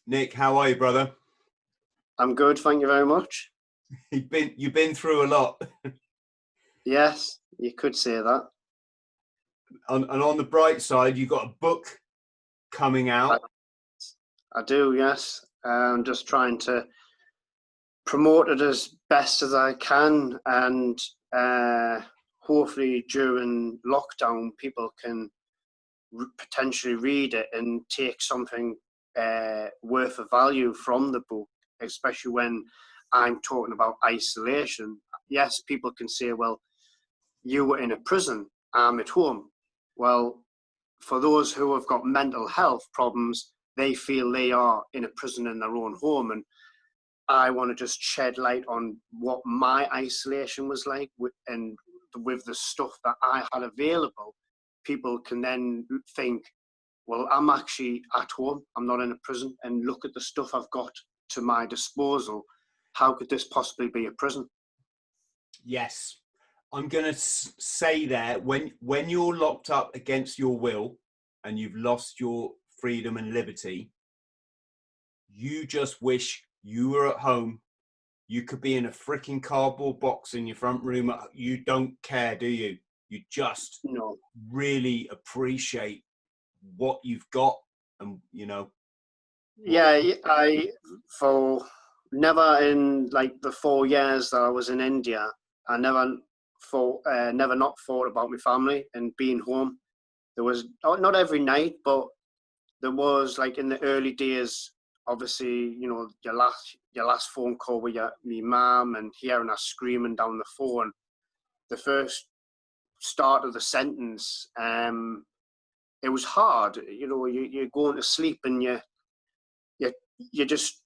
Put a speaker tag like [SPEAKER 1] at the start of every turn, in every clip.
[SPEAKER 1] Nick, how are you, brother?
[SPEAKER 2] I'm good, thank you very much.
[SPEAKER 1] You've been through a lot.
[SPEAKER 2] Yes, you could say that.
[SPEAKER 1] And on the bright side, you've got a book coming out.
[SPEAKER 2] I do, yes. I'm just trying to promote it as best as I can, and hopefully during lockdown people can potentially read it and take something worth of value from the book, especially when I'm talking about isolation. Yes, people can say, well, you were in a prison, I'm at home. Well, for those who have got mental health problems, they feel they are in a prison in their own home. And I want to just shed light on what my isolation was like, and with the stuff that I had available, people can then think, well, I'm actually at home, I'm not in a prison, and look at the stuff I've got to my disposal. How could this possibly be a prison?
[SPEAKER 1] Yes. I'm going to say that when you're locked up against your will and you've lost your freedom and liberty, you just wish you were at home. You could be in a freaking cardboard box in your front room. You don't care, do you? You just really appreciate what you've got, and
[SPEAKER 2] Yeah, for never in like the 4 years that I was in India, I never not thought about my family and being home. There was not every night, but there was, like, in the early days, obviously, your last phone call with me mum and hearing her screaming down the phone. The first start of the sentence, it was hard. You're going to sleep and you're just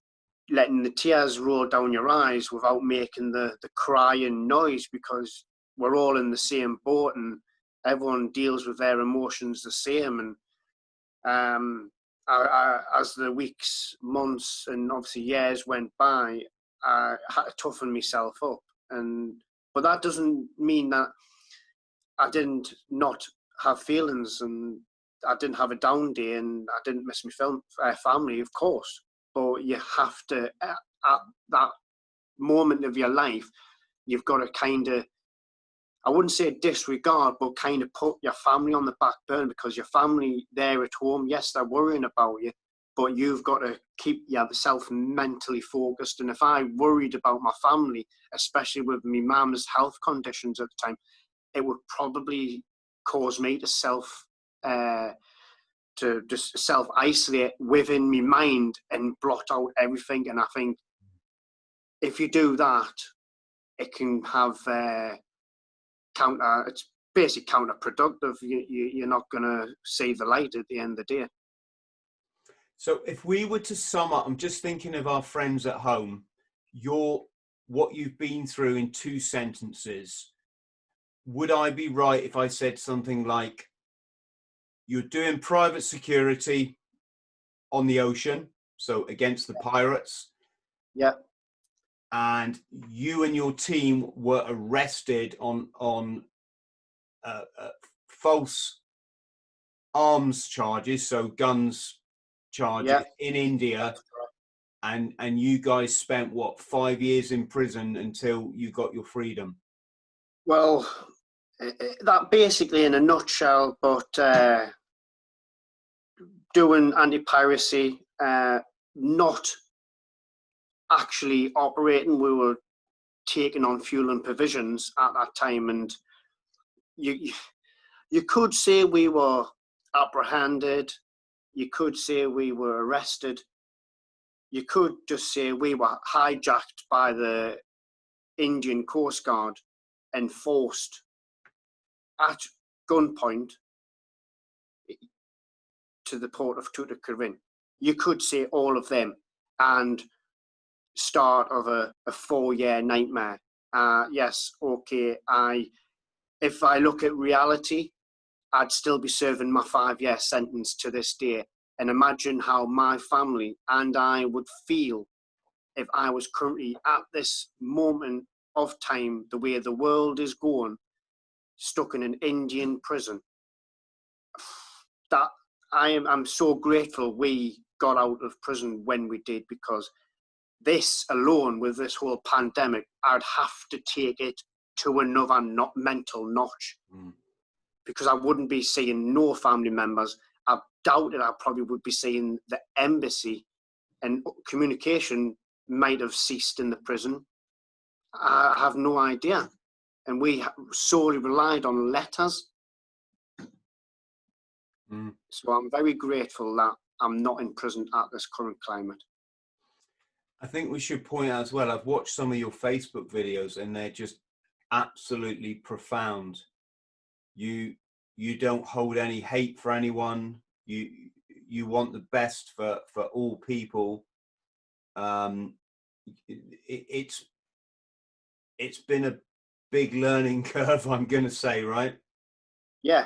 [SPEAKER 2] letting the tears roll down your eyes without making the crying noise, because we're all in the same boat and everyone deals with their emotions the same. And as the weeks, months, and obviously years went by, I had to toughen myself up. But that doesn't mean that I didn't not have feelings, and I didn't have a down day, and I didn't miss my family, of course. But you have to, at that moment of your life, you've got to kind of, I wouldn't say disregard, but kind of put your family on the back burner, because your family there at home, yes, they're worrying about you, but you've got to keep yourself mentally focused. And if I worried about my family, especially with my mum's health conditions at the time, it would probably cause me to just self-isolate within my mind and blot out everything. And I think if you do that, it can have it's basically counterproductive. You're not going to see the light at the end of the day.
[SPEAKER 1] So if we were to sum up, I'm just thinking of our friends at home, what you've been through in 2 sentences. Would I be right if I said something like, you're doing private security on the ocean, so against the pirates?
[SPEAKER 2] Yeah.
[SPEAKER 1] And you and your team were arrested on false arms charges, so guns charges, in India. And you guys spent, what, 5 years in prison until you got your freedom?
[SPEAKER 2] Well, that basically in a nutshell, but doing anti-piracy, not actually operating. We were taking on fuel and provisions at that time, and you could say we were apprehended, you could say we were arrested, you could just say we were hijacked by the Indian Coast Guard and forced at gunpoint to the port of Tuticorin. You could say all of them, and start of a 4-year nightmare. Yes, okay, if I look at reality, I'd still be serving my 5-year sentence to this day. And imagine how my family and I would feel if I was currently at this moment of time, the way the world is going, stuck in an Indian prison. That I'm so grateful we got out of prison when we did, because this alone, with this whole pandemic, I'd have to take it to another mental notch, because I wouldn't be seeing no family members. I doubt it. I probably would be seeing the embassy, and communication might have ceased in the prison. I have no idea. And we solely relied on letters. So I'm very grateful that I'm not in prison at this current climate.
[SPEAKER 1] I think we should point out as well, I've watched some of your Facebook videos and they're just absolutely profound. You don't hold any hate for anyone. You want the best for all people. It's been a big learning curve, I'm going to say, right?
[SPEAKER 2] Yeah,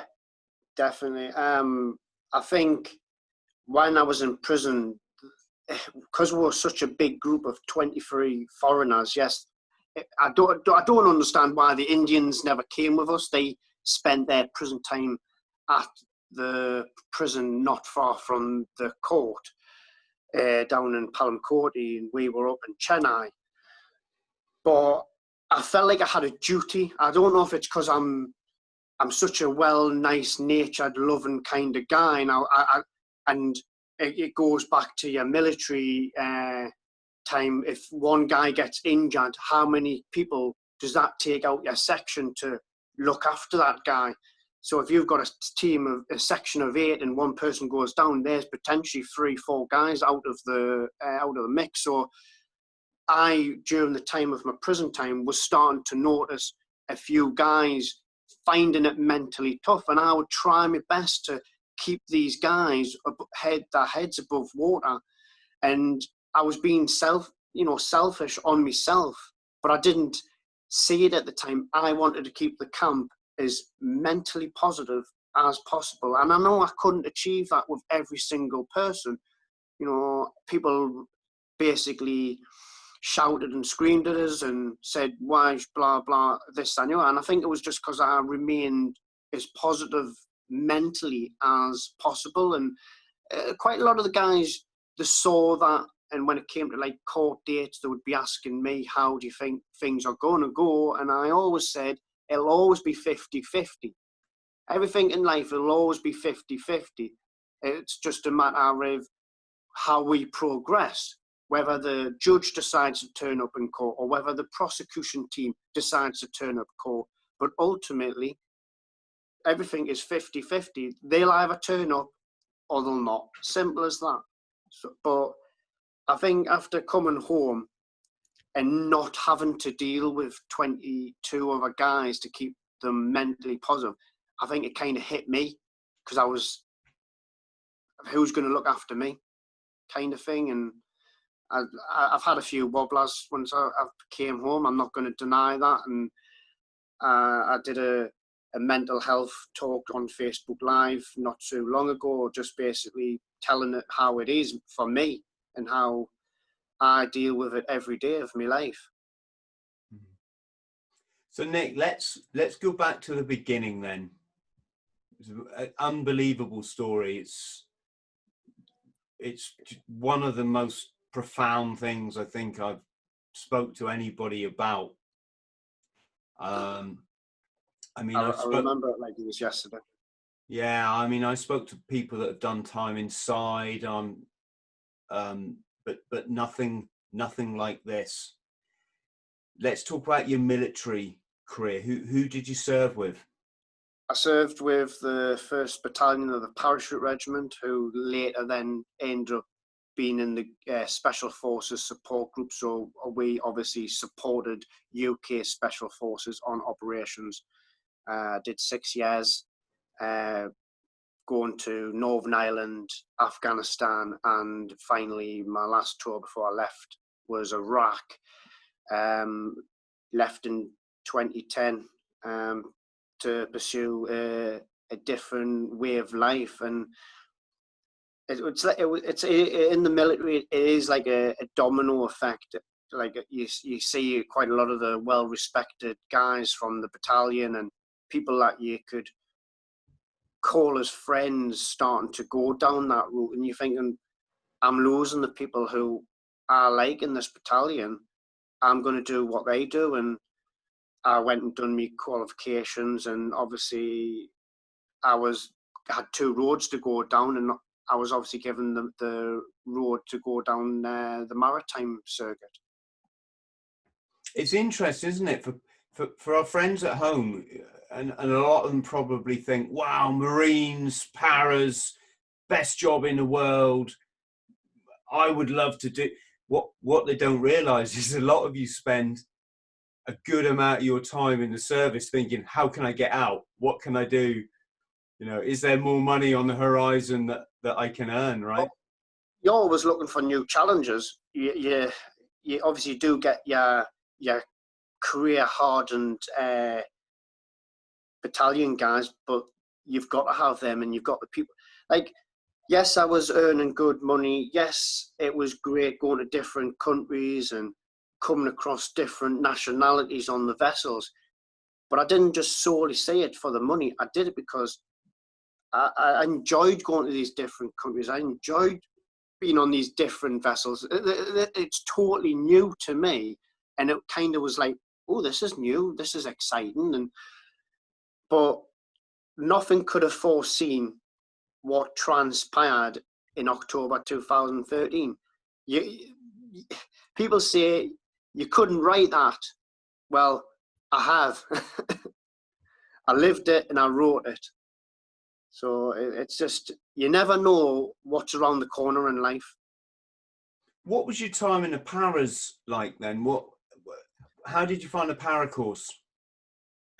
[SPEAKER 2] definitely. I think when I was in prison, because we were such a big group of 23 foreigners, yes, I don't understand why the Indians never came with us. They spent their prison time at the prison not far from the court, down in Palamcourty, and we were up in Chennai. But I felt like I had a duty. I don't know if it's because I'm such a nice-natured, loving kind of guy now, and it goes back to your military time. If one guy gets injured, how many people does that take out your section to look after that guy? So if you've got a section of 8 and one person goes down, there's potentially 3-4 guys out of the mix. So I, during the time of my prison time, was starting to notice a few guys finding it mentally tough, and I would try my best to keep these guys their heads above water. And I was being selfish on myself, but I didn't see it at the time. I wanted to keep the camp as mentally positive as possible, and I know I couldn't achieve that with every single person. People basically shouted and screamed at us and said, why, blah, blah, this and that. And I think it was just because I remained as positive mentally as possible. And quite a lot of the guys, they saw that. And when it came to like court dates, they would be asking me, how do you think things are going to go? And I always said, it'll always be 50-50. Everything in life will always be 50-50. It's just a matter of how we progress, whether the judge decides to turn up in court or whether the prosecution team decides to turn up in court. But ultimately, everything is 50-50. They'll either turn up or they'll not. Simple as that. But I think after coming home and not having to deal with 22 other guys to keep them mentally positive, I think it kind of hit me, because I was, who's going to look after me kind of thing. And I've had a few wobblers once I came home. I'm not going to deny that. And I did a mental health talk on Facebook Live not too long ago, just basically telling it how it is for me and how I deal with it every day of my life.
[SPEAKER 1] So Nick, let's go back to the beginning then. It's an unbelievable story. It's one of the most profound things I think I've spoke to anybody about. I
[SPEAKER 2] remember it like it was yesterday.
[SPEAKER 1] Yeah, I mean, I spoke to people that have done time inside, but nothing like this. Let's talk about your military career. Who did you serve with?
[SPEAKER 2] I served with the 1st Battalion of the Parachute Regiment, who later then ended up being in the Special Forces support group. So we obviously supported UK Special Forces on operations. Did 6 years, going to Northern Ireland, Afghanistan, and finally my last tour before I left was Iraq. Left in 2010 to pursue a different way of life, and it's in the military. It is like a domino effect. Like you see quite a lot of the well-respected guys from the battalion and people that you could call as friends starting to go down that route, and you're thinking, I'm losing the people who I like in this battalion. I'm going to do what they do. And I went and done my qualifications, and obviously I had 2 roads to go down, and I was obviously given the road to go down the maritime circuit.
[SPEAKER 1] It's interesting, isn't it, for our friends at home, and a lot of them probably think, wow, Marines, paras, best job in the world. I would love to do. What they don't realize is a lot of you spend a good amount of your time in the service thinking, how can I get out? What can I do? You know, is there more money on the horizon that I can earn, right?
[SPEAKER 2] You're always looking for new challenges. You obviously do get your career hardened battalion guys, but you've got to have them, and you've got the people. Like, yes, I was earning good money. Yes, it was great going to different countries and coming across different nationalities on the vessels. But I didn't just solely say it for the money. I did it because I enjoyed going to these different countries. I enjoyed being on these different vessels. It's totally new to me. And it kind of was like, oh, this is new. This is exciting. But nothing could have foreseen what transpired in October 2013. People say you couldn't write that. Well, I have. I lived it and I wrote it. So it's just, you never know what's around the corner in life.
[SPEAKER 1] What was your time in the paras like then? How did you find the para course?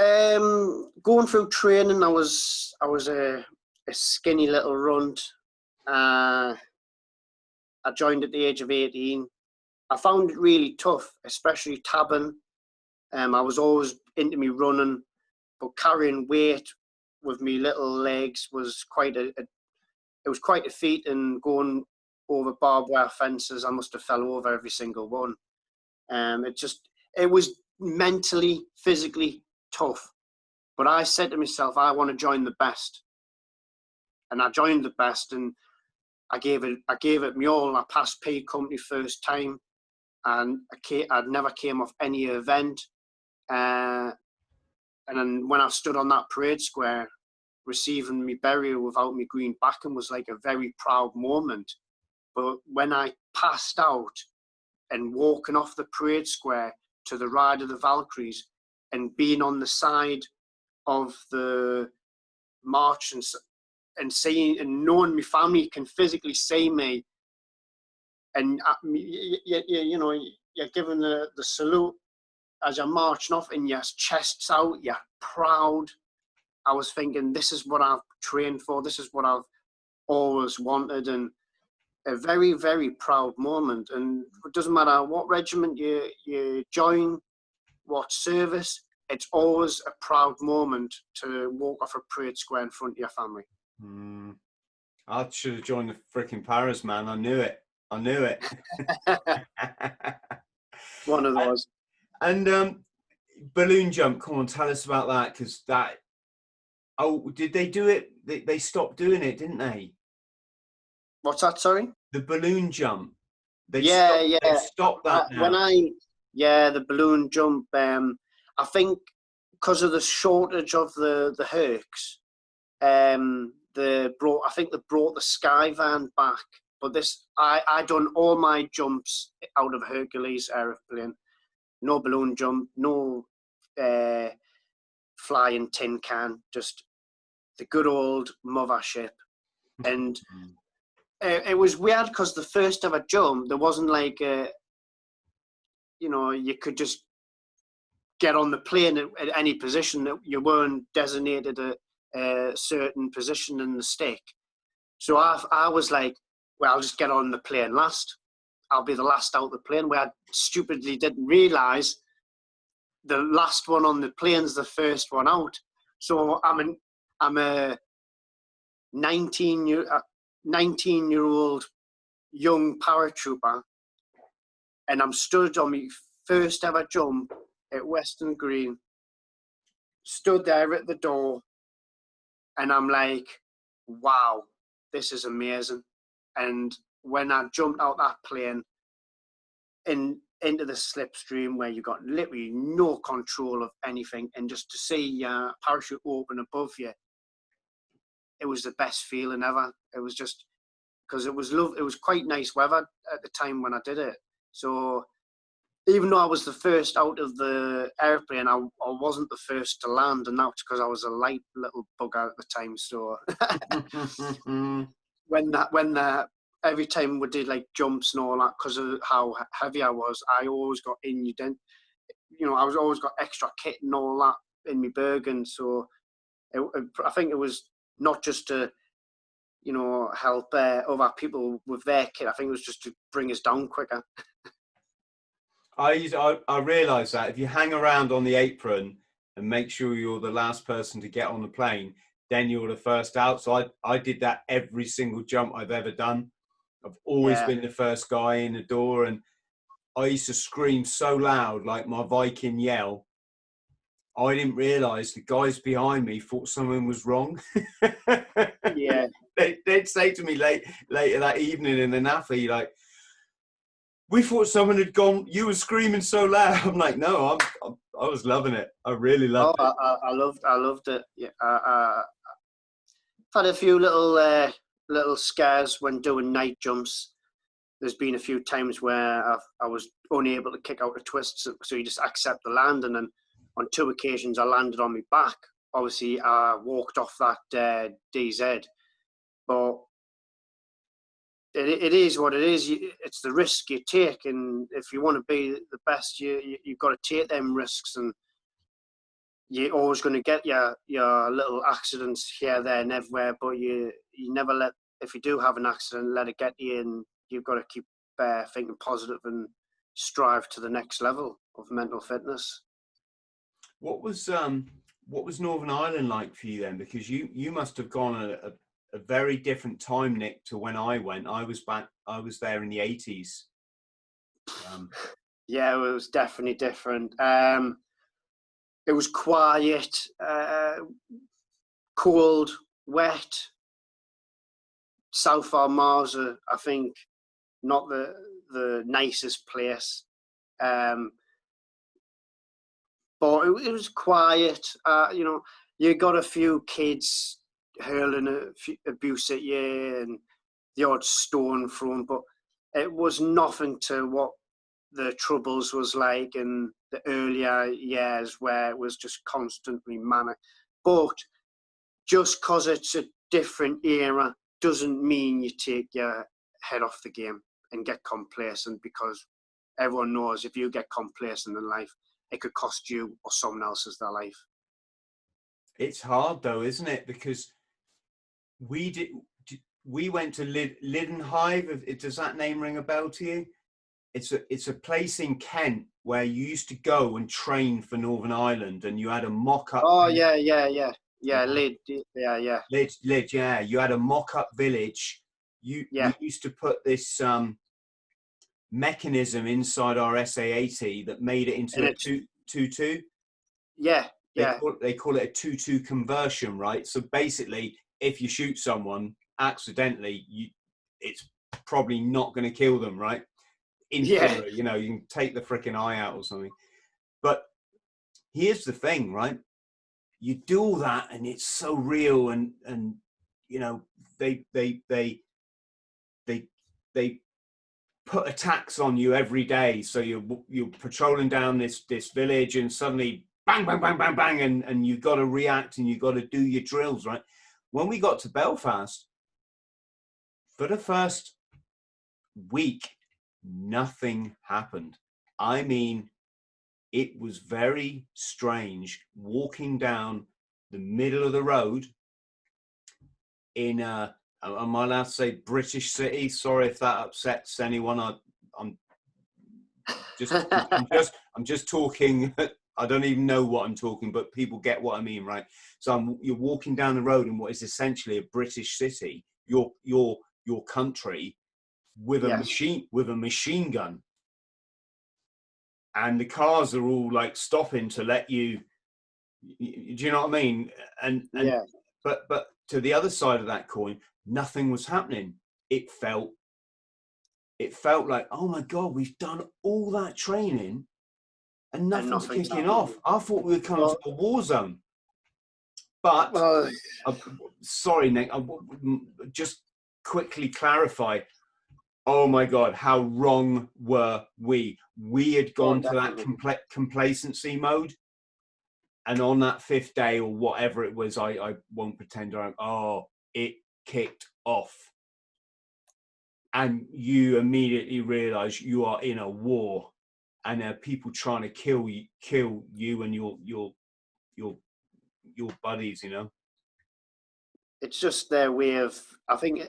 [SPEAKER 2] Going through training, I was a skinny little runt. I joined at the age of 18. I found it really tough, especially tabbing. I was always into me running, but carrying weight with me little legs was quite a feat. And going over barbed wire fences, I must have fell over every single one. It was mentally, physically tough. But I said to myself, I want to join the best. And I joined the best, and I gave it me all. I passed paid company first time, and I'd never came off any event. And then when I stood on that parade square, receiving me burial without me green backing was like a very proud moment. But when I passed out and walking off the parade square to the Ride of the Valkyries and being on the side of the march and seeing and knowing my family can physically see me, and you know, you're given the salute as you're marching off, and your chest's out, you're proud. I was thinking, this is what I've trained for. This is what I've always wanted, and a very, very proud moment. And it doesn't matter what regiment you join, what service, it's always a proud moment to walk off a parade square in front of your family.
[SPEAKER 1] I should have joined the freaking paras, man. I knew it.
[SPEAKER 2] One of those.
[SPEAKER 1] And balloon jump, come on, tell us about that, because that, oh, did they do it? They stopped doing it, didn't they?
[SPEAKER 2] What's that, sorry?
[SPEAKER 1] The balloon jump. They stopped that now.
[SPEAKER 2] The balloon jump, I think because of the shortage of the Hercs, they brought the Sky Van back. But I done all my jumps out of Hercules aeroplane. No balloon jump, no flying tin can, just the good old mothership. And it was weird because the first ever jump, there wasn't like you could just get on the plane at any position. That you weren't designated a certain position in the stick. So I was like, well, I'll just get on the plane last. I'll be the last out the plane. Where I stupidly didn't realise the last one on the plane's the first one out. So I'm a 19-year-old young paratrooper, and I'm stood on my first ever jump at Western Green, stood there at the door, and I'm like, wow, this is amazing. And when I jumped out that plane into the slipstream where you got literally no control of anything, and just to see your parachute open above you, it was the best feeling ever. It was just because it was quite nice weather at the time when I did it. So even though I was the first out of the airplane, I wasn't the first to land, and that's because I was a light little bugger at the time. So every time we did like jumps and all that, because of how heavy I was, I always got I was always got extra kit and all that in my Bergen. So I think it was not just to help other people with their kit. I think it was just to bring us down quicker.
[SPEAKER 1] I realise that if you hang around on the apron and make sure you're the last person to get on the plane, then you're the first out. So I did that every single jump I've ever done. I've always been the first guy in the door, and I used to scream so loud, like my Viking yell. I didn't realise the guys behind me thought something was wrong.
[SPEAKER 2] Yeah.
[SPEAKER 1] They'd say to me later that evening in the naffy, like, we thought someone had gone, you were screaming so loud. I'm like, no, I was loving it. I really loved it.
[SPEAKER 2] I loved it. Yeah, I've had a few little scares when doing night jumps. There's been a few times where I was unable to kick out the twists, so you just accept the land. And then on 2 occasions, I landed on my back. Obviously, I walked off that DZ, but it is what it is. It's the risk you take, and if you want to be the best, you've got to take them risks. And you're always going to get your little accidents here, there, and everywhere. But you never let, if you do have an accident, let it get you. And you've got to keep thinking positive and strive to the next level of mental fitness.
[SPEAKER 1] What was Northern Ireland like for you then? Because you must have gone a very different time, Nick, to when I went. I was there in the 80s.
[SPEAKER 2] Yeah, it was definitely different. It was quiet, cold, wet. South Armagh, I think, not the nicest place. But it was quiet. You got a few kids hurling abuse at you and the odd stone thrown, but it was nothing to what the Troubles was like in the earlier years, where it was just constantly manic. But just because it's a different era doesn't mean you take your head off the game and get complacent, because everyone knows if you get complacent in life, it could cost you or someone else's their life. It's
[SPEAKER 1] hard though, isn't it? Because we went to Lidenhive. Does that name ring a bell to you? It's a place in Kent where you used to go and train for Northern Ireland, and you had a mock-up.
[SPEAKER 2] Oh yeah, Lid, yeah.
[SPEAKER 1] Lid, yeah. You had a mock-up village. You used to put this mechanism inside our SA-80 that made it into a 2-2.
[SPEAKER 2] Yeah.
[SPEAKER 1] They call it a 2-2 conversion, right? So basically, if you shoot someone accidentally, it's probably not going to kill them, right? In theory, you can take the freaking eye out or something. But here's the thing, right? You do all that, and it's so real, and they put attacks on you every day. So you're patrolling down this village, and suddenly bang, bang, bang, bang, bang, and you've got to react, and you've got to do your drills, right? When we got to Belfast, for the first week, nothing happened. I mean, it was very strange walking down the middle of the road in am I allowed to say British city? Sorry if that upsets anyone. I'm just talking. I don't even know what I'm talking, but people get what I mean, right? So you're walking down the road in what is essentially a British city, your country, with a machine gun, and the cars are all like stopping to let you. Do you know what I mean? And but to the other side of that coin, nothing was happening. It felt it felt like, oh my God, we've done all that training and nothing's kicking off. I thought we were coming to a war zone. But, sorry, Nick, just quickly clarify. Oh my God, how wrong were we? We had gone to that complacency mode. And on that 5th day or whatever it was, I won't pretend it kicked off. And you immediately realize you are in a war and there are people trying to kill you and your buddies, you know.
[SPEAKER 2] It's just their way of, I think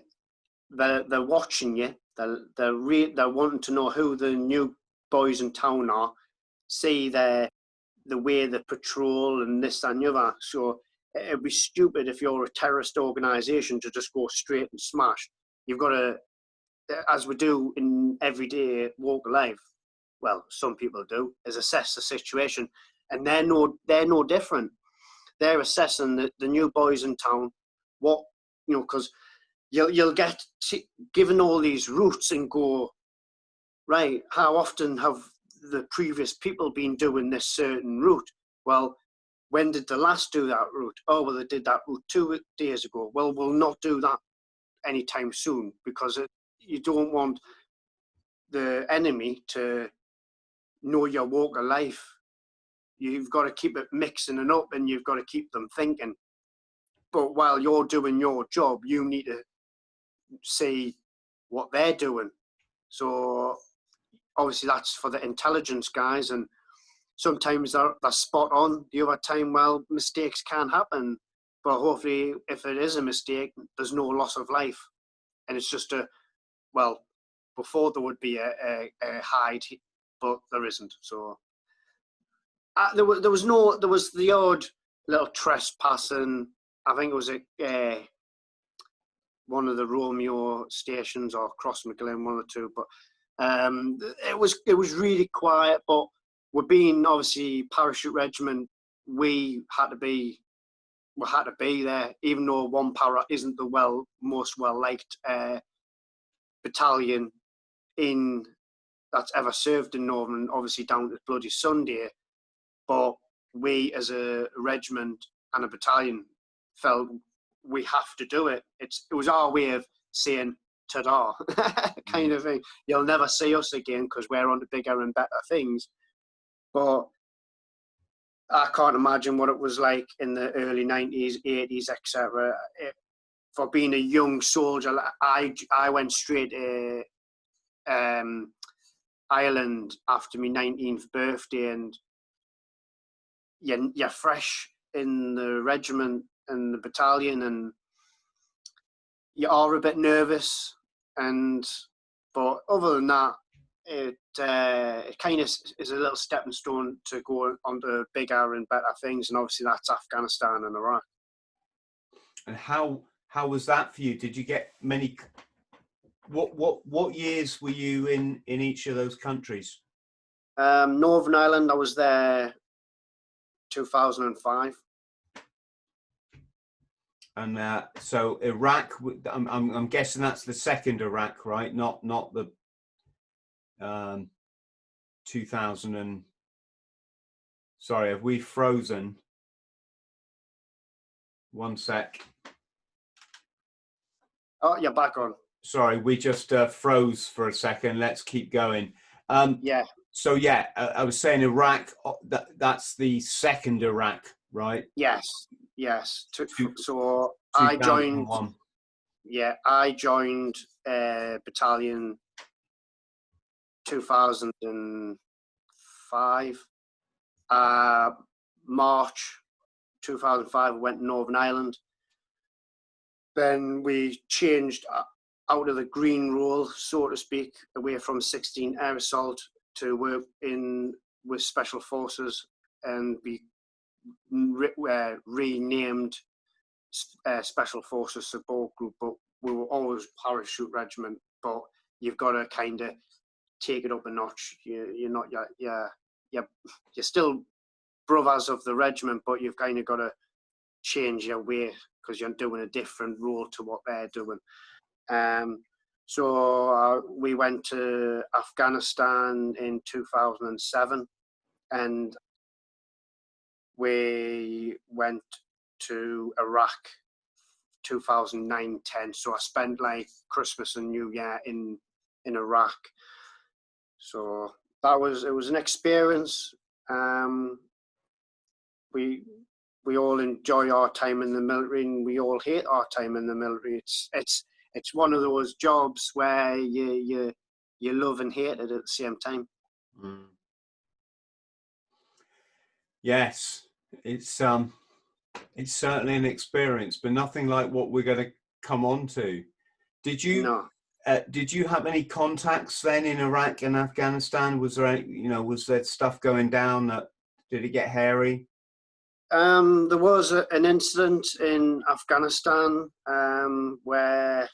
[SPEAKER 2] they're watching you. They're wanting to know who the new boys in town are, see the way they patrol and this and the other. So it'd be stupid if you're a terrorist organisation to just go straight and smash. You've got to, as we do in everyday walk of life, well, some people do, is assess the situation. And they're no different. They're assessing the new boys in town, what, you know, because you'll get given all these routes and go, right, how often have the previous people been doing this certain route? Well, when did the last do that route? Oh, well, they did that route 2 days ago. Well, we'll not do that anytime soon, because you don't want the enemy to know your walk of life. You've got to keep it mixing it up, and you've got to keep them thinking. But while you're doing your job, you need to see what they're doing. So obviously that's for the intelligence guys, and sometimes they're spot on. The other time, well, mistakes can happen, but hopefully if it is a mistake, there's no loss of life. And it's just before there would be a hide, but there isn't. So there was the odd little trespassing. I think it was one of the Romeo stations or Crossmaglen, one or two, but it was really quiet. But we're being obviously parachute regiment, we had to be there, even though one para isn't the most well liked battalion that's ever served in Northern, obviously down to Bloody Sunday. But we as a regiment and a battalion felt we have to do it. It was our way of saying ta-da, kind of thing. You'll never see us again because we're on to bigger and better things. But I can't imagine what it was like in the early 90s, 80s, etc. For being a young soldier, I went straight to Ireland after my 19th birthday, and you're fresh in the regiment and the battalion, and you are a bit nervous. But other than that, it kind of is a little stepping stone to go on to bigger and better things, and obviously that's Afghanistan and Iraq.
[SPEAKER 1] And how was that for you? Did you get many? What years were you in each of those countries?
[SPEAKER 2] Northern Ireland, I was there 2005.
[SPEAKER 1] And so Iraq, I'm guessing that's the second Iraq, right? Not the 2000 and. Sorry, have we frozen? One sec.
[SPEAKER 2] Oh, you're back on.
[SPEAKER 1] Sorry, we just froze for a second. Let's keep going.
[SPEAKER 2] Yeah.
[SPEAKER 1] So yeah, I was saying Iraq. That's the second Iraq, right?
[SPEAKER 2] Yes. So I joined. Yeah, I joined battalion 2005. March 2005, I went to Northern Ireland. Then we changed out of the green role, so to speak, away from 16 Air Assault to work with Special Forces, and be renamed Special Forces Support Group. But we were always Parachute Regiment. But you've got to kind of take it up a notch. You're not you're still brothers of the regiment, but you've kind of got to change your way because you're doing a different role to what they're doing. So we went to Afghanistan in 2007, and we went to Iraq 2009-10. So I spent like Christmas and New Year in Iraq. So it was an experience. We all enjoy our time in the military, and we all hate our time in the military. It's one of those jobs where you love and hate it at the same time.
[SPEAKER 1] Mm. Yes, it's certainly an experience, but nothing like what we're going to come on to. Did you have any contacts then in Iraq and Afghanistan? Was there was there stuff going down did it get hairy?
[SPEAKER 2] There was an incident in Afghanistan where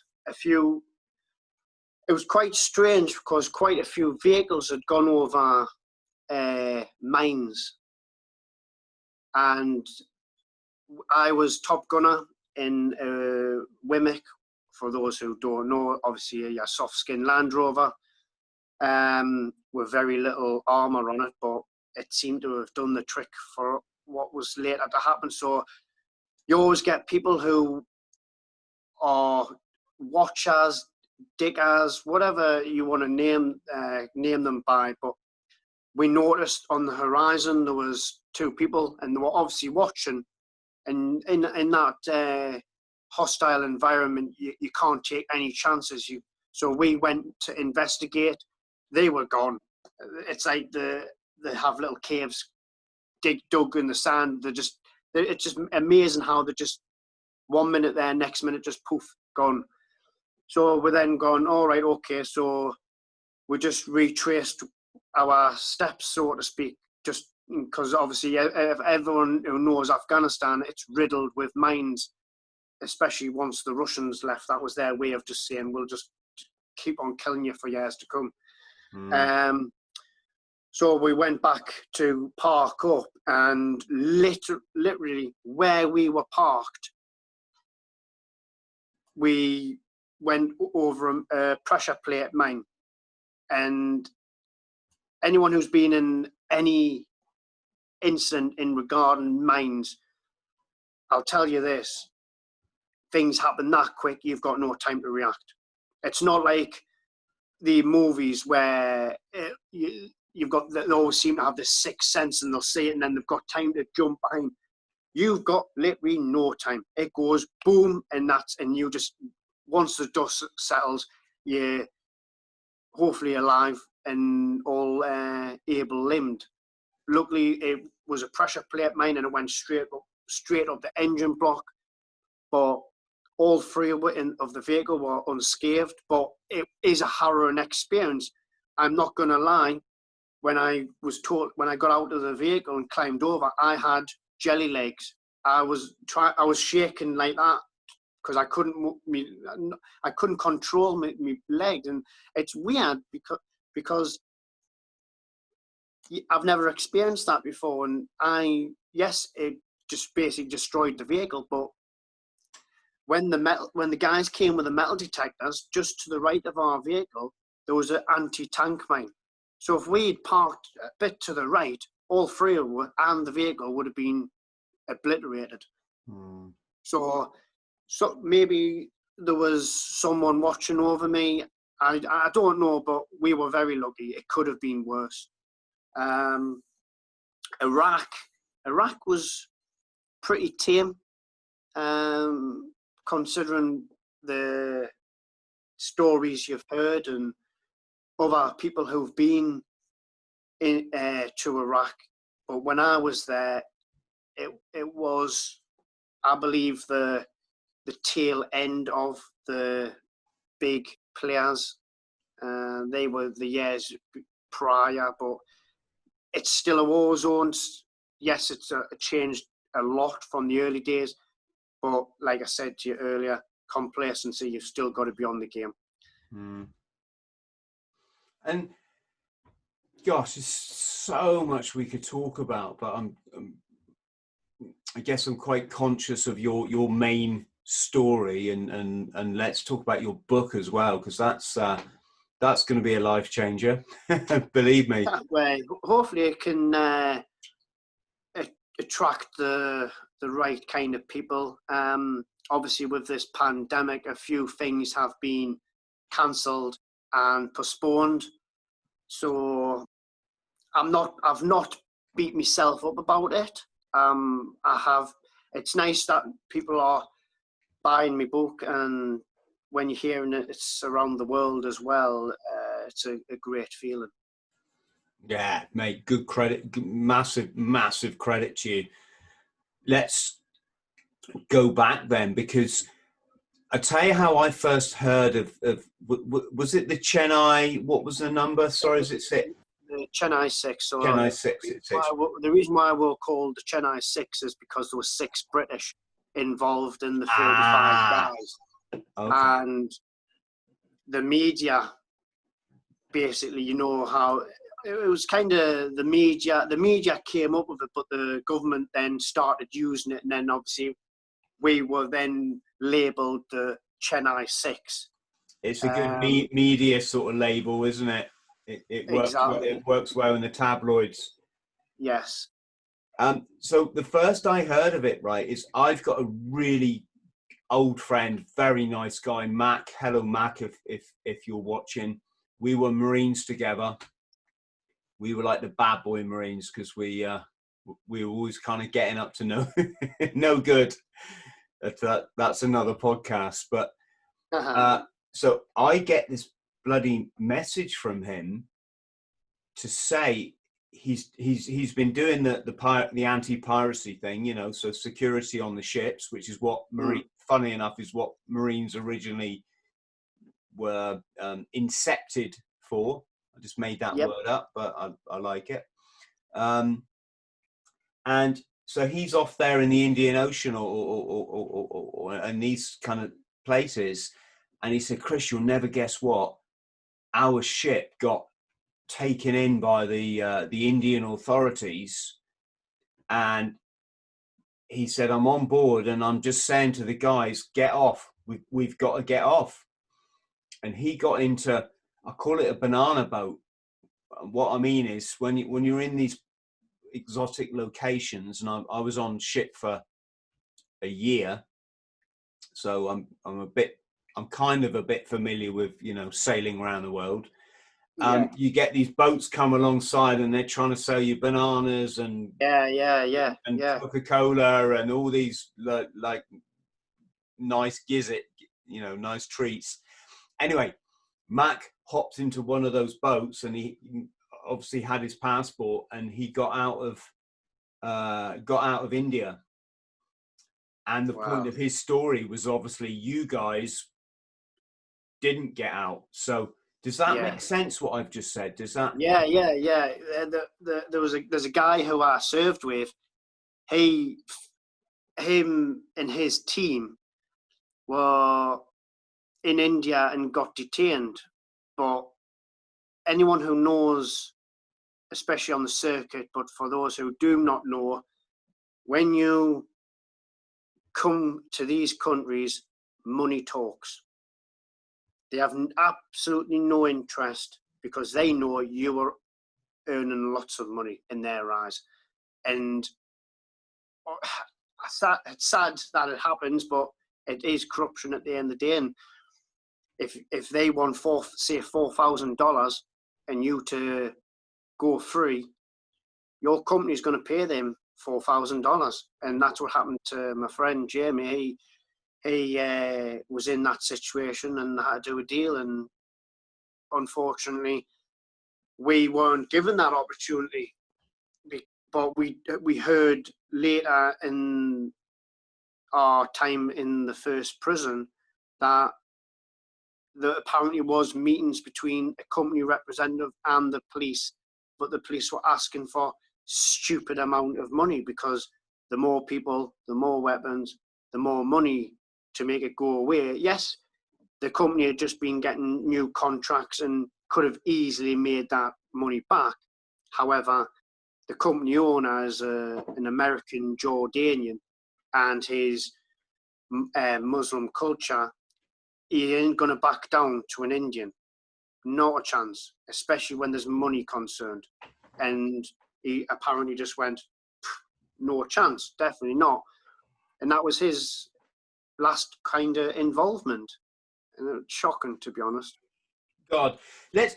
[SPEAKER 2] it was quite strange because quite a few vehicles had gone over mines, and I was top gunner in Wimmick. For those who don't know, obviously a soft-skin Land Rover with very little armour on it, but it seemed to have done the trick for what was later to happen. So you always get people who are watchers, diggers, whatever you want to name them by. But we noticed on the horizon there was two people, and they were obviously watching. And in that hostile environment, you can't take any chances. So we went to investigate. They were gone. It's like they have little caves dug in the sand. It's just amazing how they're just 1 minute there, next minute just poof, gone. So we're then gone, all right, okay. So we just retraced our steps, so to speak, just because obviously if everyone who knows Afghanistan, it's riddled with mines, especially once the Russians left. That was their way of just saying, we'll just keep on killing you for years to come. Mm. So we went back to park up, and literally where we were parked, we went over a pressure plate mine. And anyone who's been in any incident in regarding mines, I'll tell you this, things happen that quick, you've got no time to react. It's not like the movies where they always seem to have this sixth sense and they'll see it and then they've got time to jump behind. You've got literally no time. It goes boom, and you just, once the dust settles, you're hopefully alive and all able-limbed. Luckily, it was a pressure plate mine and it went straight up the engine block. But all three of the vehicle were unscathed. But it is a harrowing experience. I'm not going to lie. When I got out of the vehicle and climbed over, I had jelly legs. I was shaking like that because I couldn't control my legs, and it's weird because I've never experienced that before. And it just basically destroyed the vehicle. But when the guys came with the metal detectors, just to the right of our vehicle, there was an anti-tank mine. So if we'd parked a bit to the right, all three of us and the vehicle would have been obliterated. Mm. So maybe there was someone watching over me. I don't know, but we were very lucky. It could have been worse. Iraq was pretty tame, considering the stories you've heard and other people who've been to Iraq. But when I was there, it was, I believe, the tail end of the big players. They were the years prior, but it's still a war zone. Yes, it's changed a lot from the early days, but like I said to you earlier, complacency, you've still got to be on the game. Mm.
[SPEAKER 1] And gosh, there's so much we could talk about, but I guess I'm quite conscious of your main story, and let's talk about your book as well, because that's going to be a life changer. Believe me.
[SPEAKER 2] That way, hopefully it can attract the right kind of people. Obviously, with this pandemic, a few things have been cancelled and postponed. So I've not beat myself up about it. It's nice that people are buying my book, and when you're hearing it, it's around the world as well. It's a great feeling.
[SPEAKER 1] Yeah, mate, good credit, massive credit to you. Let's go back then, because I tell you how I first heard of was it the Chennai, what was the number? Sorry, is it
[SPEAKER 2] the Chennai Six? So
[SPEAKER 1] Chennai Six.
[SPEAKER 2] The reason why we're called the Chennai Six is because there were 6 British involved in the 35 guys.
[SPEAKER 1] Okay.
[SPEAKER 2] And the media, basically, you know how it was kind of the media came up with it, but the government then started using it, and then obviously we were then labelled the Chennai Six.
[SPEAKER 1] It's a good media sort of label, isn't it? It works.
[SPEAKER 2] Exactly.
[SPEAKER 1] It works well in the tabloids.
[SPEAKER 2] Yes.
[SPEAKER 1] So the first I heard of it, right, is I've got a really old friend, very nice guy, Mac. Hello, Mac, if you're watching. We were Marines together. We were like the bad boy Marines, because we were always kind of getting up to no good. That's another podcast. But so I get this bloody message from him to say he's been doing the anti-piracy thing, you know, so security on the ships, which is what funny enough is what Marines originally were incepted for. I just made that word up, but I like it. And so he's off there in the Indian Ocean or in these kind of places, and he said, "Chris, you'll never guess what? Our ship got taken in by the Indian authorities," and he said, "I'm on board, and I'm just saying to the guys, get off. We've got to get off." And he got into, I call it a banana boat. What I mean is when you're in these exotic locations, and I was on ship for a year, so I'm kind of a bit familiar with, you know, sailing around the world. You get these boats come alongside, and they're trying to sell you bananas and Coca-Cola and all these like nice nice treats. Anyway, Mac hopped into one of those boats, and he obviously had his passport, and he got out of India. And the point of his story was obviously you guys didn't get out. So does that make sense, what I've just said? Does that?
[SPEAKER 2] Yeah. There's a guy who I served with. Him and his team were in India and got detained. But anyone who knows, especially on the circuit, but for those who do not know, when you come to these countries, money talks. They have absolutely no interest, because they know you are earning lots of money in their eyes. And it's sad that it happens, but it is corruption at the end of the day. And if they want $4,000 and you to go free, your company's going to pay them $4,000, and that's what happened to my friend Jamie. He was in that situation and had to do a deal, and unfortunately, we weren't given that opportunity. But we heard later in our time in the first prison that there apparently was meetings between a company representative and the police, but the police were asking for stupid amount of money, because the more people, the more weapons, the more money to make it go away. Yes, the company had just been getting new contracts and could have easily made that money back. However, the company owner is an American Jordanian, and his Muslim culture, he ain't going to back down to an Indian. Not a chance, especially when there's money concerned. And he apparently just went, no chance, definitely not. And that was his last kind of involvement. And it was shocking, to be honest.
[SPEAKER 1] God, let's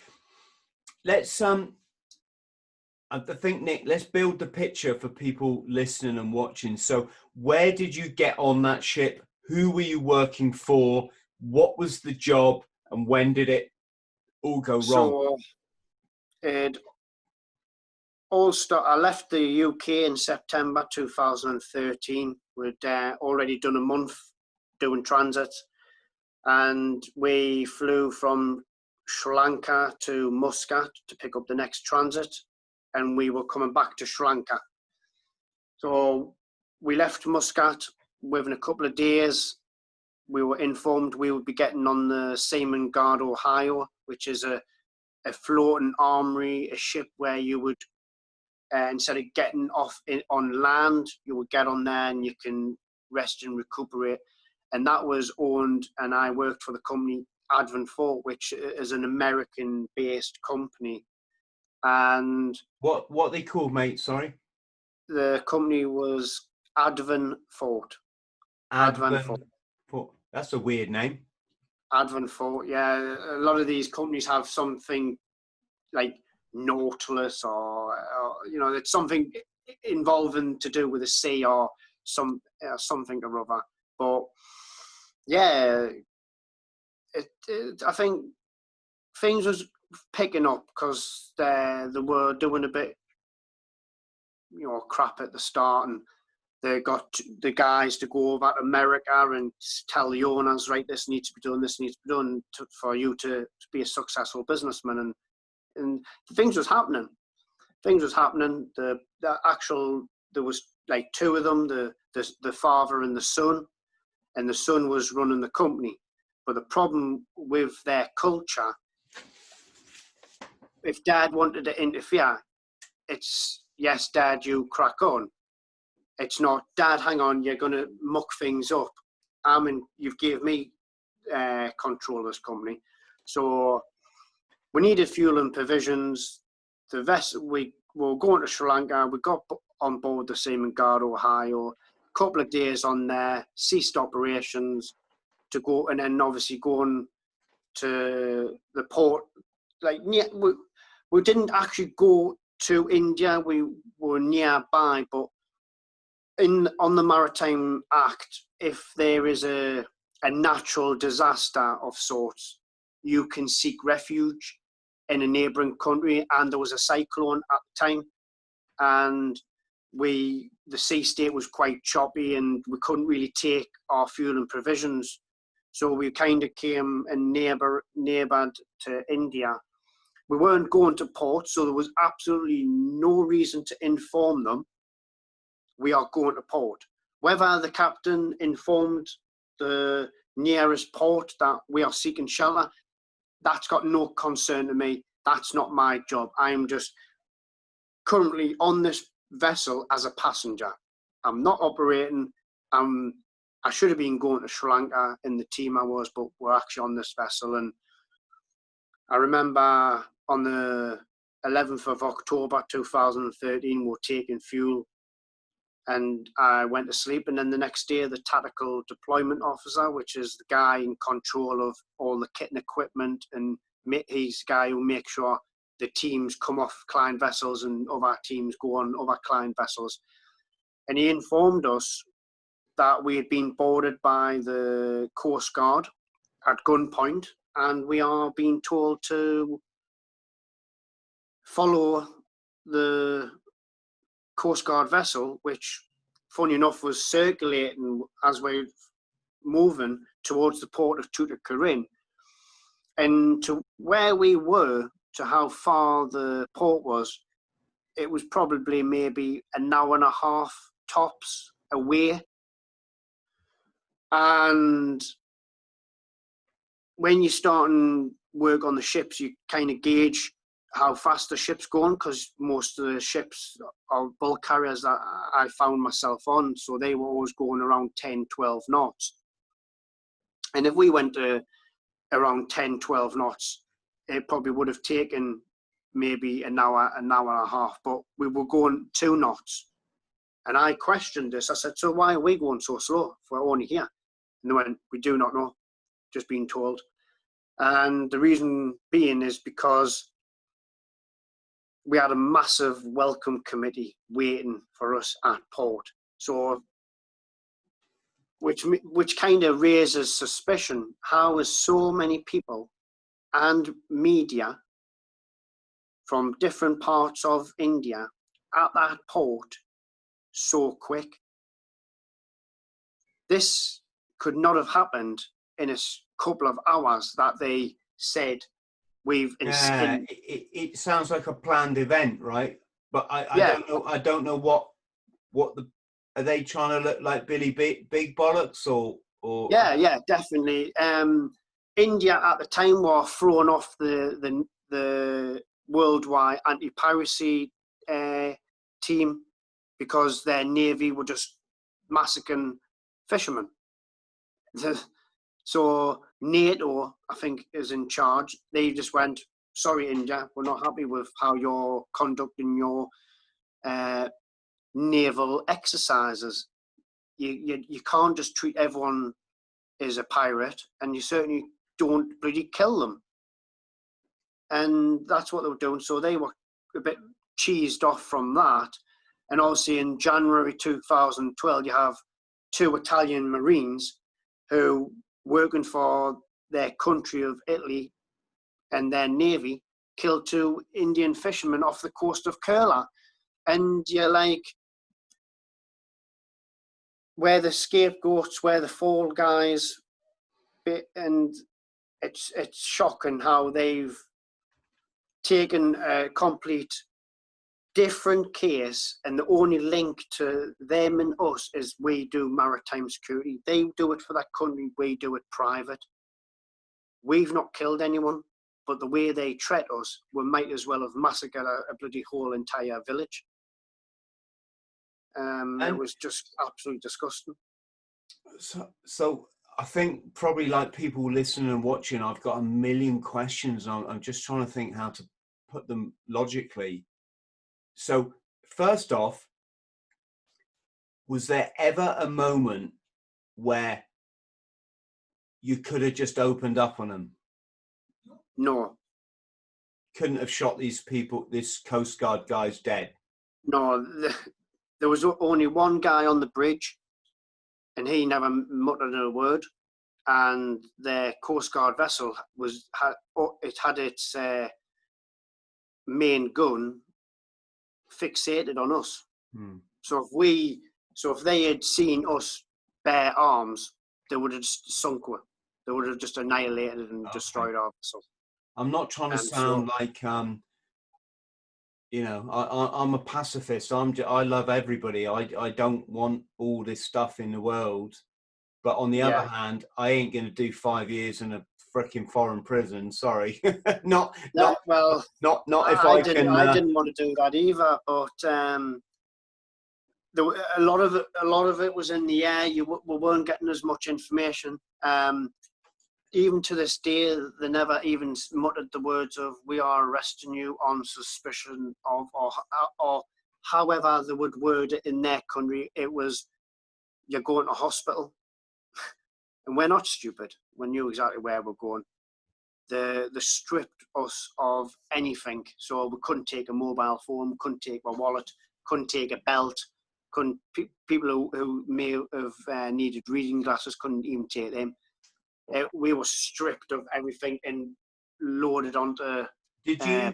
[SPEAKER 1] I think, Nick, let's build the picture for people listening and watching. So where did you get on that ship? Who were you working for? What was the job? And when did it all go wrong?
[SPEAKER 2] So it all I left the UK in September 2013. We'd already done a month doing transit. And we flew from Sri Lanka to Muscat to pick up the next transit. And we were coming back to Sri Lanka. So we left Muscat. Within a couple of days, we were informed we would be getting on the Seaman Guard Ohio, which is a floating armory, a ship where you would, instead of getting off on land, you would get on there and you can rest and recuperate. And that was owned, and I worked for the company Advent, which is an American-based company. And
[SPEAKER 1] what they called, mate? Sorry,
[SPEAKER 2] the company was Advent.
[SPEAKER 1] Advent. That's a weird name.
[SPEAKER 2] Advent, yeah. A lot of these companies have something like Nautilus or it's something involving to do with the sea or something or other. But yeah, I think things was picking up because they were doing a bit, crap at the start, and they got the guys to go over to America and tell the owners, right, this needs to be done, for you to be a successful businessman, and things was happening. There was like two of them, the father and the son was running the company. But the problem with their culture, if Dad wanted to interfere, it's, yes, Dad, you crack on. It's not, Dad, hang on, you're going to muck things up. You've gave me control of this company. So we needed fuel and provisions. The vessel, we were going to Sri Lanka. We got on board the Seaman Guard Ohio. A couple of days on there, ceased operations to go, and then obviously going to the port. Like, we didn't actually go to India. We were nearby, but on the Maritime Act, if there is a natural disaster of sorts, you can seek refuge in a neighbouring country. And there was a cyclone at the time, and the sea state was quite choppy, and we couldn't really take our fuel and provisions. So we kind of came and neighboured to India. We weren't going to port, so there was absolutely no reason to inform them we are going to port. Whether the captain informed the nearest port that we are seeking shelter, that's got no concern to me. That's not my job. I'm just currently on this vessel as a passenger. I'm not operating. I should have been going to Sri Lanka in the team I was, but we're actually on this vessel. And I remember on the 11th of October 2013, we were taking fuel, and I went to sleep. And then the next day, the tactical deployment officer, which is the guy in control of all the kit and equipment, and he's the guy who makes sure the teams come off client vessels and other teams go on other client vessels. And he informed us that we had been boarded by the Coast Guard at gunpoint, and we are being told to follow the Coast Guard vessel, which, funny enough, was circulating as we're moving towards the port of Tuticorin. And to where we were, to how far the port was, it was probably maybe an hour and a half tops away. And when you start and work on the ships, you kind of gauge how fast the ship's going, because most of the ships are bulk carriers that I found myself on, so they were always going around 10, 12 knots. And if we went to around 10, 12 knots, it probably would have taken maybe an hour and a half, but we were going 2 knots. And I questioned this. I said, so why are we going so slow if we're only here? And they went, we do not know, just being told. And the reason being is because we had a massive welcome committee waiting for us at port. So, which kind of raises suspicion. How is so many people and media from different parts of India at that port so quick? This could not have happened in a couple of hours that they said we've.
[SPEAKER 1] Yeah, it sounds like a planned event, right? But I don't know what the, are they trying to look like Billy Big Bollocks or?
[SPEAKER 2] Yeah, definitely. India at the time were throwing off the worldwide anti-piracy team because their navy were just massacring fishermen. So NATO, I think, is in charge. They just went, sorry, India, we're not happy with how you're conducting your naval exercises. You can't just treat everyone as a pirate, and you certainly don't bloody kill them. And that's what they were doing. So they were a bit cheesed off from that. And obviously in January 2012, you have 2 Italian Marines who, working for their country of Italy and their navy, killed 2 Indian fishermen off the coast of Kerala. And you're like, we're the scapegoats, we're the fall guys. And it's shocking how they've taken a complete different case, and the only link to them and us is we do maritime security. They do it for that country, we do it private. We've not killed anyone, but the way they treat us, we might as well have massacred a bloody whole entire village. It was just absolutely disgusting.
[SPEAKER 1] So I think probably like people listening and watching, I've got a million questions. I'm just trying to think how to put them logically. So first off, was there ever a moment where you could have just opened up on them?
[SPEAKER 2] No.
[SPEAKER 1] Couldn't have shot these people, this Coast Guard guy's dead?
[SPEAKER 2] No, there was only one guy on the bridge, and he never muttered a word. And their Coast Guard vessel had its main gun fixated on us. So if they had seen us bare arms, they would have just sunk her. They would have just annihilated and destroyed our vessel.
[SPEAKER 1] I'm not trying to sound like you know, I'm a pacifist. I love everybody. I don't want all this stuff in the world. But on the other hand, I ain't going to do 5 years in a freaking foreign prison. Sorry, not if I can.
[SPEAKER 2] I didn't want to do that either. But a lot of it was in the air. We weren't getting as much information. Even to this day, they never even muttered the words of "we are arresting you on suspicion of," or however they would word it in their country. It was, "You're going to hospital." And we're not stupid. We knew exactly where we're going. They stripped us of anything. So we couldn't take a mobile phone, we couldn't take a wallet, couldn't take a belt. People who may have needed reading glasses couldn't even take them. We were stripped of everything and loaded onto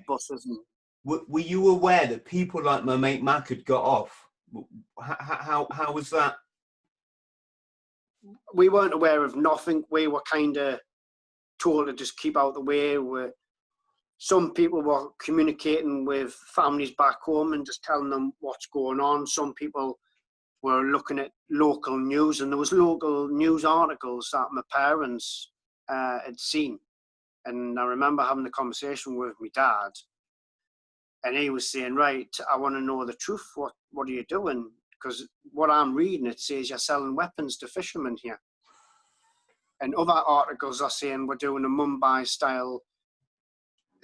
[SPEAKER 2] buses. And
[SPEAKER 1] were you aware that people like my mate Mac had got off? How was that?
[SPEAKER 2] We weren't aware of nothing. We were kind of told to just keep out the way. Some people were communicating with families back home and just telling them what's going on. Some people were looking at local news, and there was local news articles that my parents had seen. And I remember having the conversation with my dad, and he was saying, right, I want to know the truth. What are you doing? Because what I'm reading, it says you're selling weapons to fishermen here. and other articles are saying we're doing a Mumbai-style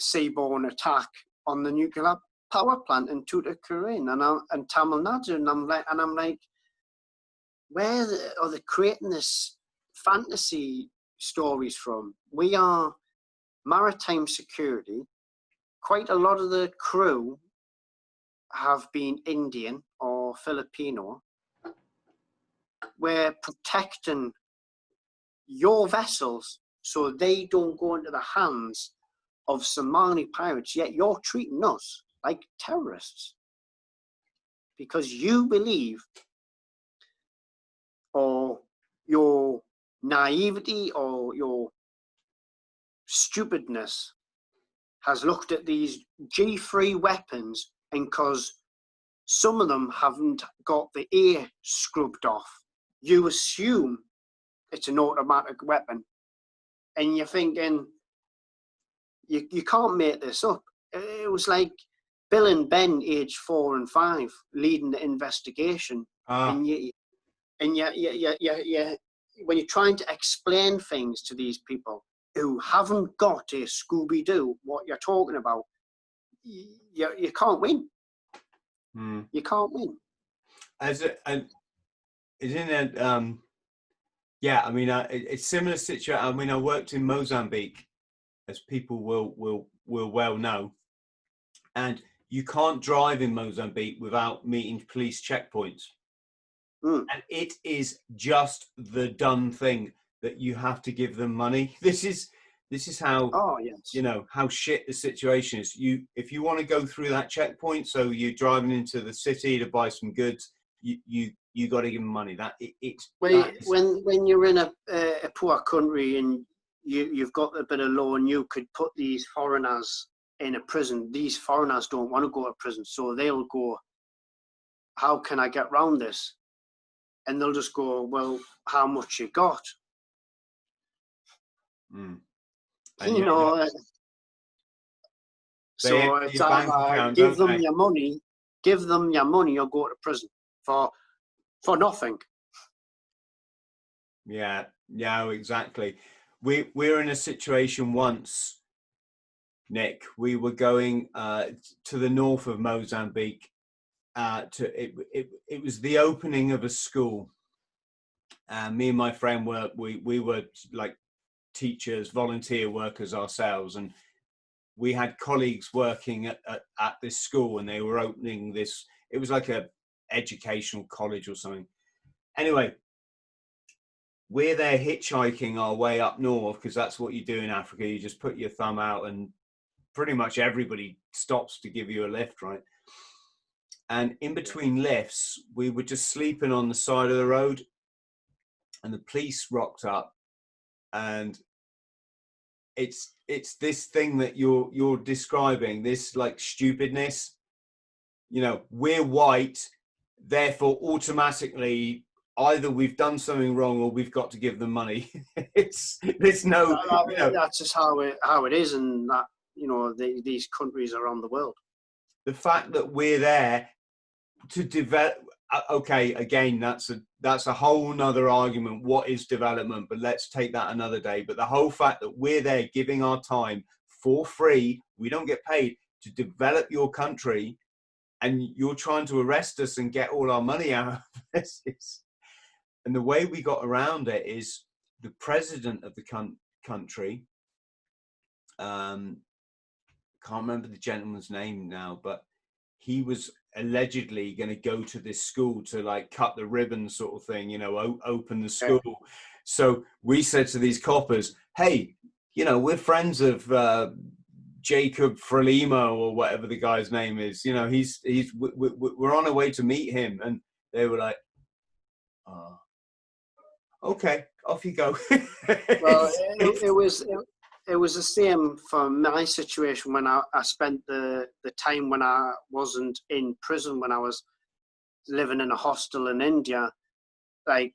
[SPEAKER 2] seaborne attack on the nuclear power plant in Tuticorin and Tamil Nadu, and I'm like, where are they creating this fantasy stories from? We are maritime security. Quite a lot of the crew have been Indian or Filipino. We're protecting your vessels so they don't go into the hands of Somali pirates, yet you're treating us like terrorists because you believe, or your naivety or your stupidness has looked at these G3 weapons, and because some of them haven't got the air scrubbed off, you assume it's an automatic weapon, and you're thinking, you can't make this up. It was like Bill and Ben, age 4 and 5, leading the investigation, and when you're trying to explain things to these people who haven't got a Scooby-Doo what you're talking about, you can't win. You can't win.
[SPEAKER 1] Isn't it? Yeah, I mean, it's similar situation. I mean, I worked in Mozambique, as people will well know, and you can't drive in Mozambique without meeting police checkpoints. And it is just the done thing that you have to give them money. This is how, you know, how shit the situation is. If you want to go through that checkpoint, so you're driving into the city to buy some goods, you got to give them money.
[SPEAKER 2] When you're in a poor country and you've got a bit of law and you could put these foreigners in a prison, these foreigners don't want to go to prison, so they'll go, how can I get round this? And they'll just go, well, how much you got? You know, so it's either give them your money or go to prison for nothing.
[SPEAKER 1] Yeah, exactly. We're in a situation once, Nick. We were going to the north of Mozambique. It was the opening of a school. Me and my friend we were like teachers, volunteer workers ourselves, and we had colleagues working at this school, and they were opening this. It was like a educational college or something. Anyway, we're there hitchhiking our way up north, because that's what you do in Africa. You just put your thumb out and pretty much everybody stops to give you a lift, right? And in between lifts, we were just sleeping on the side of the road, and the police rocked up, and it's this thing that you're describing, this like stupidness. You know, we're white, therefore automatically either we've done something wrong or we've got to give them money. There's no.
[SPEAKER 2] That's just how it is, and that, you know, these countries around the world.
[SPEAKER 1] The fact that we're there to develop. Okay, again, that's a whole nother argument. What is development? But let's take that another day. But the whole fact that we're there giving our time for free, we don't get paid, to develop your country, and you're trying to arrest us and get all our money out of this. And the way we got around it is the president of the country, can't remember the gentleman's name now, but he was allegedly going to go to this school to like cut the ribbon sort of thing, you know, open the school. Yeah. So we said to these coppers, hey, you know, we're friends of Jacob Frelimo or whatever the guy's name is. You know, we're on our way to meet him. And they were like, oh, okay, off you go.
[SPEAKER 2] Well, it was the same for my situation when I spent the time when I wasn't in prison, when I was living in a hostel in India. Like,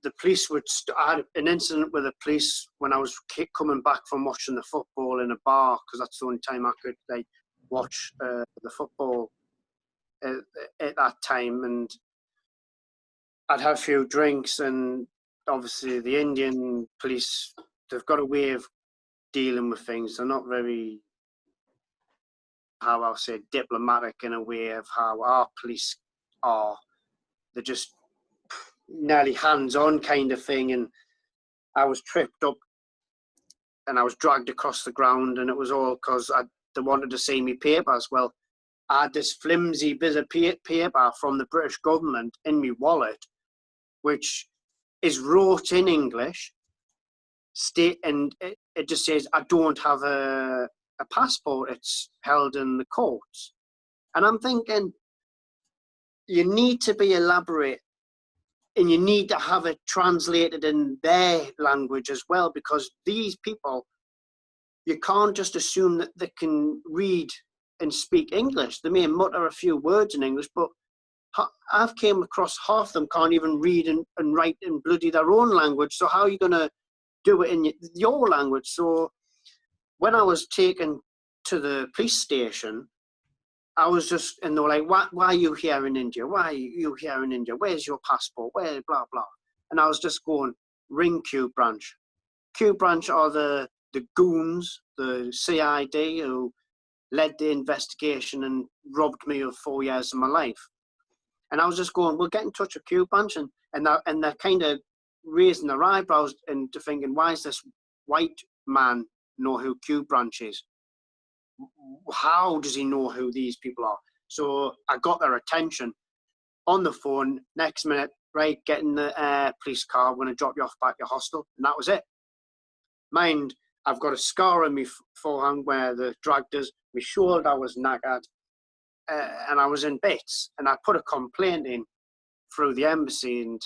[SPEAKER 2] the police I had an incident with the police when I was coming back from watching the football in a bar, because that's the only time I could like watch the football at that time. And I'd had a few drinks, and obviously the Indian police, they've got a way of dealing with things. They're not very, how I'll say, diplomatic in a way of how our police are. They're just nearly hands-on kind of thing. And I was tripped up and I was dragged across the ground, and it was all because they wanted to see me papers. Well, I had this flimsy bit of paper from the British government in my wallet, which is wrote in English, and it just says, I don't have a passport, it's held in the courts. And I'm thinking, you need to be elaborate, and you need to have it translated in their language as well, because these people, you can't just assume that they can read and speak English. They may mutter a few words in English, but I've came across half of them can't even read and write in bloody their own language. So how are you going to do it in your language? So when I was taken to the police station, I was just, and they were like, why are you here in India? Why are you here in India? Where's your passport? Where, blah, blah. And I was just going, ring Q branch. Q branch are the goons, the CID who led the investigation and robbed me of 4 years of my life. And I was just going, well, get in touch with Q branch. And they're kind of raising their eyebrows and thinking, why is this white man know who Q branch is? How does he know who these people are? So I got their attention on the phone. Next minute, right, get in the police car, we're going to drop you off back at your hostel. And that was it. Mind, I've got a scar on my forehand where the dragged us. My shoulder was knackered, and I was in bits. And I put a complaint in through the embassy, and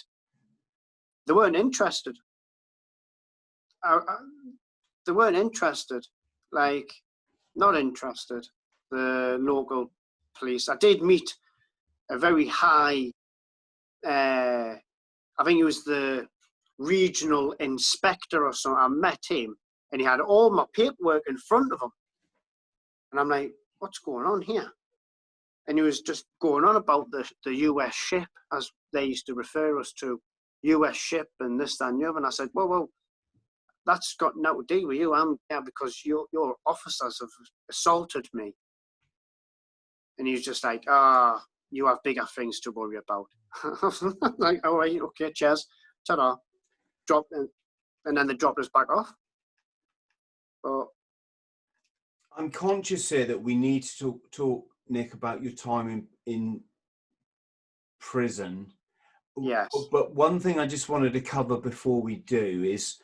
[SPEAKER 2] they weren't interested. They weren't interested. Like, not interested. The local police. I did meet a very high, I think he was the regional inspector or something. I met him, and he had all my paperwork in front of him. And I'm like, what's going on here? And he was just going on about the US ship, as they used to refer us to, US ship and this, that, and the other. And I said, well, that's got nothing to do with you. I'm here because your officers have assaulted me. And he was just like, you have bigger things to worry about. Like, all right, okay, cheers, ta-da. And then they dropped us back off. But
[SPEAKER 1] I'm conscious here that we need to talk, Nick, about your time in prison.
[SPEAKER 2] yes.
[SPEAKER 1] But one thing I just wanted to cover before we do is,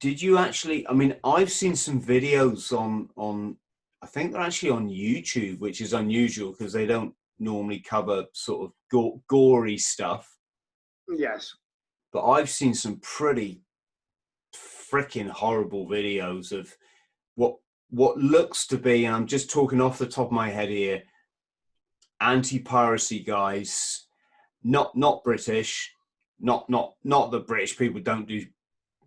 [SPEAKER 1] did you actually, I mean, I've seen some videos on I think they're actually on YouTube, which is unusual because they don't normally cover sort of gory stuff.
[SPEAKER 2] Yes.
[SPEAKER 1] But I've seen some pretty freaking horrible videos of what looks to be, and I'm just talking off the top of my head here, anti-piracy guys, not British, not that British people don't do,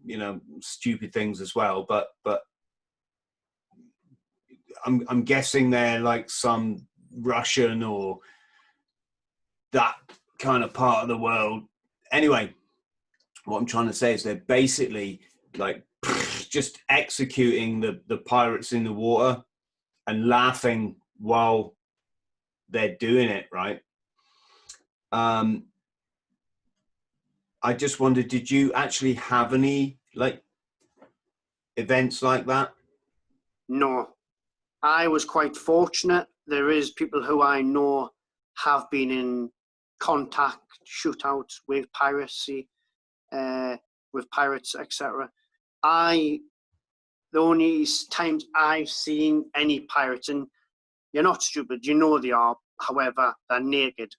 [SPEAKER 1] you know, stupid things as well, but I'm guessing they're like some Russian or that kind of part of the world. Anyway, what I'm trying to say is they're basically like just executing the pirates in the water and laughing while they're doing it, right? I just wondered, did you actually have any like events like that?
[SPEAKER 2] No. I was quite fortunate. There is people who I know have been in contact, shootouts with piracy, with pirates, etc. The only times I've seen any pirates, and you're not stupid, you know they are, however, they're naked.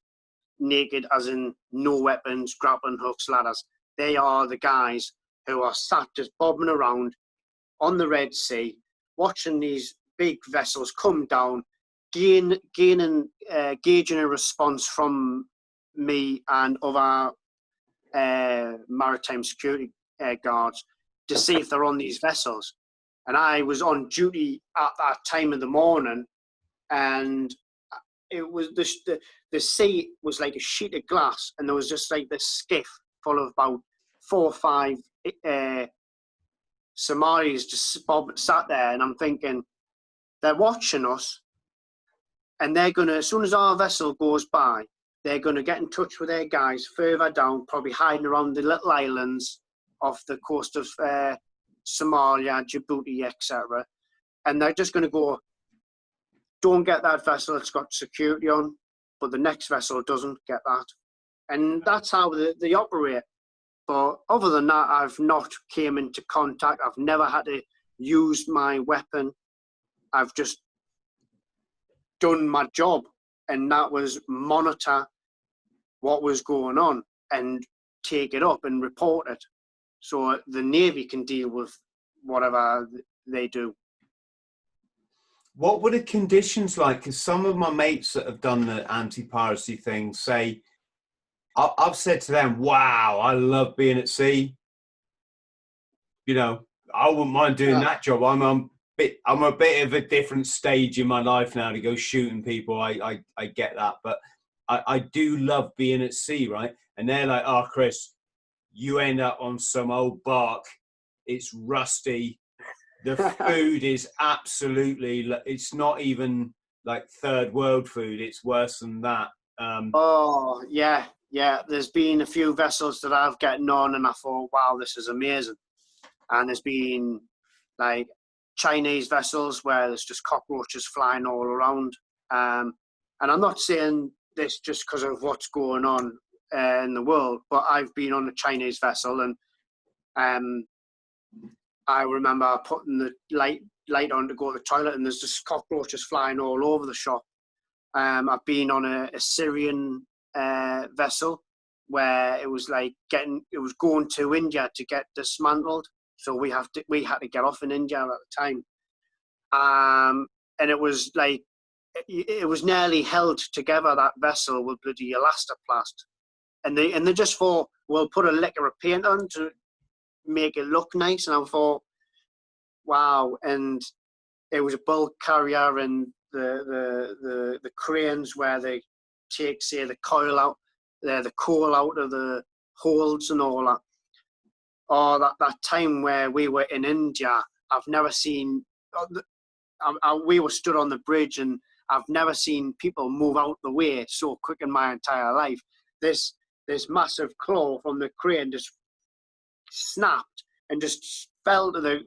[SPEAKER 2] Naked as in no weapons, grappling hooks, ladders. They are the guys who are sat just bobbing around on the Red Sea, watching these big vessels come down, gauging a response from me and other maritime security guards to see if they're on these vessels. And I was on duty at that time of the morning, and it was the sea was like a sheet of glass, and there was just like this skiff full of about 4 or 5 Somalis just sat there, and I'm thinking, they're watching us, and they're going to, as soon as our vessel goes by, they're going to get in touch with their guys further down, probably hiding around the little islands off the coast of Somalia, Djibouti, etc. And they're just going to go, don't get that vessel, it's got security on, but the next vessel doesn't get that. And that's how they operate. But other than that, I've not came into contact. I've never had to use my weapon. I've just done my job, and that was monitor what was going on and take it up and report it, so the Navy can deal with whatever they do.
[SPEAKER 1] What were the conditions like? Because some of my mates that have done the anti-piracy thing say, I've said to them, wow, I love being at sea. You know, I wouldn't mind doing that job. I'm a bit of a different stage in my life now to go shooting people. I get that. But I do love being at sea, right? And they're like, oh, Chris, you end up on some old bark. It's rusty. The food is absolutely, it's not even like third world food. It's worse than that.
[SPEAKER 2] Oh, yeah. There's been a few vessels that I've gotten on, and I thought, wow, this is amazing. And there's been like Chinese vessels where there's just cockroaches flying all around. And I'm not saying this just because of what's going on in the world, but I've been on a Chinese vessel, and I remember putting the light on to go to the toilet, and there's just cockroaches flying all over the shop. I've been on a Syrian vessel where it was going to India to get dismantled, so we had to get off in India at the time, and it was like it was nearly held together, that vessel, with bloody elastoplast, and they just thought, we'll put a lick of paint on to make it look nice. And I thought, wow. And it was a bulk carrier, and the cranes where they take, say, the coal out of the holds and all that. Or that time where we were in India, I've never seen. We were stood on the bridge, and I've never seen people move out the way so quick in my entire life. This massive claw from the crane just snapped and just fell to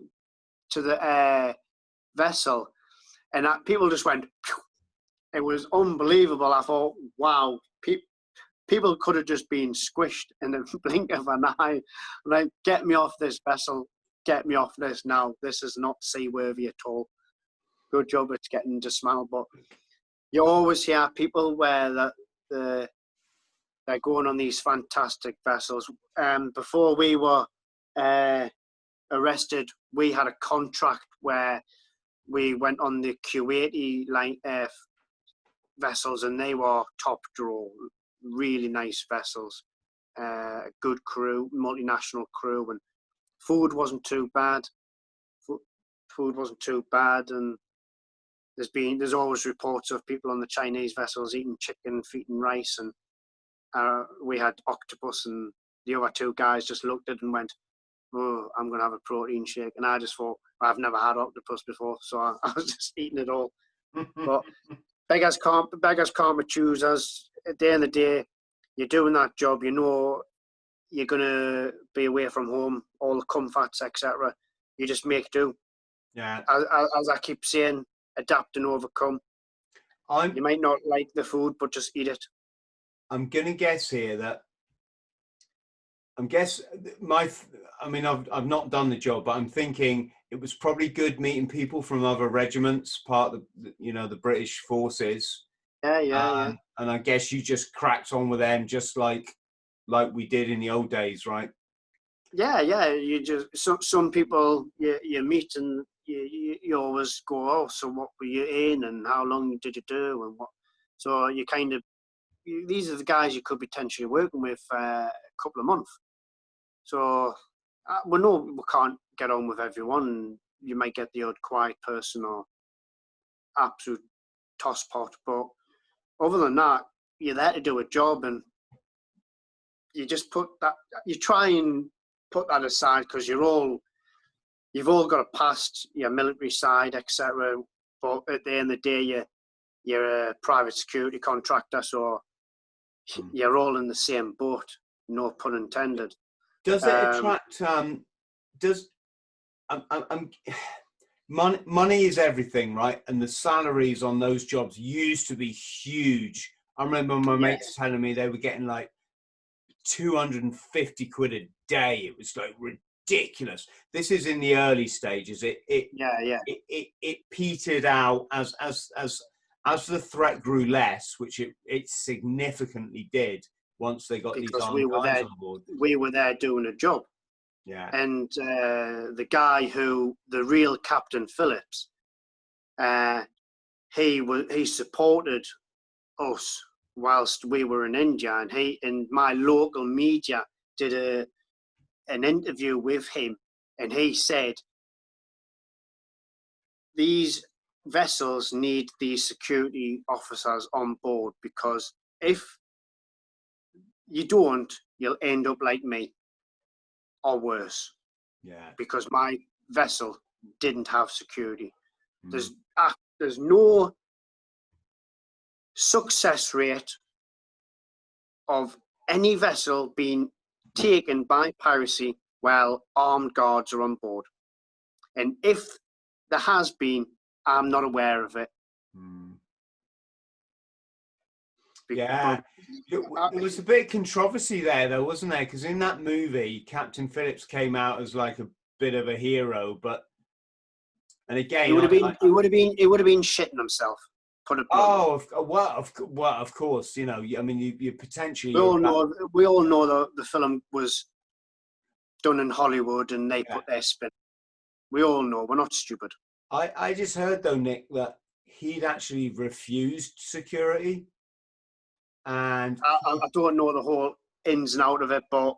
[SPEAKER 2] the vessel, and people just went. Phew. It was unbelievable. I thought, wow, people could have just been squished in the blink of an eye. Like, get me off this vessel, get me off this now. This is not seaworthy at all. Good job it's getting dismantled. But you always hear people where they're going on these fantastic vessels. Before we were arrested, we had a contract where we went on the Kuwaiti vessels, and they were top draw, really nice vessels, good crew, multinational crew, and food wasn't too bad. And there's always reports of people on the Chinese vessels eating chicken, feeding rice, and we had octopus, and the other two guys just looked at it and went, oh, I'm going to have a protein shake. And I just thought, I've never had octopus before, so I was just eating it all. But beggars can't be choosers. At the end of the day, you're doing that job, you know you're going to be away from home, all the comforts, etc. You just make do.
[SPEAKER 1] Yeah.
[SPEAKER 2] As I keep saying, adapt and overcome. You might not like the food, but just eat it.
[SPEAKER 1] I'm going to guess here that I've not done the job, but I'm thinking it was probably good meeting people from other regiments, part of the British forces.
[SPEAKER 2] Yeah.
[SPEAKER 1] And I guess you just cracked on with them, just like we did in the old days, right? Yeah.
[SPEAKER 2] You just some people you meet, and you always go, oh, so what were you in, and how long did you do, and what? So you kind of, these are the guys you could potentially working with a couple of months. So we know we can't get on with everyone. You might get the odd quiet person or absolute tosspot, but other than that, you're there to do a job, and you just put that. You try and put that aside because you've all got a past, your military side, etc. But at the end of the day, you're a private security contractor, so you're all in the same boat. No pun intended.
[SPEAKER 1] Does it attract? Money is everything, right? And the salaries on those jobs used to be huge. I remember my mates telling me they were getting like 250 quid a day. It was like ridiculous. This is in the early stages. It petered out as the threat grew less, which it significantly did once they got these armed guys on board.
[SPEAKER 2] We were there doing a job.
[SPEAKER 1] Yeah.
[SPEAKER 2] And the guy the real Captain Phillips, he supported us whilst we were in India, and my local media did an interview with him, and he said these vessels need these security officers on board, because if you don't, you'll end up like me or worse.
[SPEAKER 1] Yeah.
[SPEAKER 2] Because my vessel didn't have security. There's no success rate of any vessel being taken by piracy while armed guards are on board. And if there has been, I'm not aware of it.
[SPEAKER 1] Yeah, there was a bit of controversy there, though, wasn't there? Because in that movie, Captain Phillips came out as like a bit of a hero, and again,
[SPEAKER 2] he would have been shitting himself. Put it bluntly.
[SPEAKER 1] Of course, you know. I mean, you potentially.
[SPEAKER 2] We all know the film was done in Hollywood, and they put their spin. We all know. We're not stupid.
[SPEAKER 1] I just heard though, Nick, that he'd actually refused security. And
[SPEAKER 2] I don't know the whole ins and out of it, but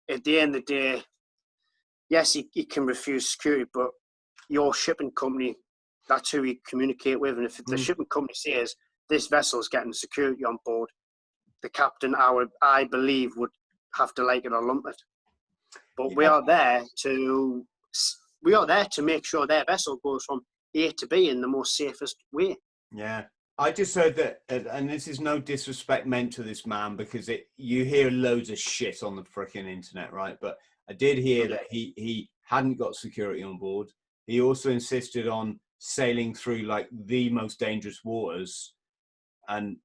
[SPEAKER 2] at the end of the day, yes, he can refuse security, but your shipping company, that's who you communicate with. And if the shipping company says this vessel is getting security on board, the captain, I believe, would have to like it or lump it. But we are there to make sure their vessel goes from A to B in the most safest way.
[SPEAKER 1] Yeah. I just heard that, and this is no disrespect meant to this man, because you hear loads of shit on the freaking internet, right? But I did hear that he hadn't got security on board. He also insisted on sailing through like the most dangerous waters, and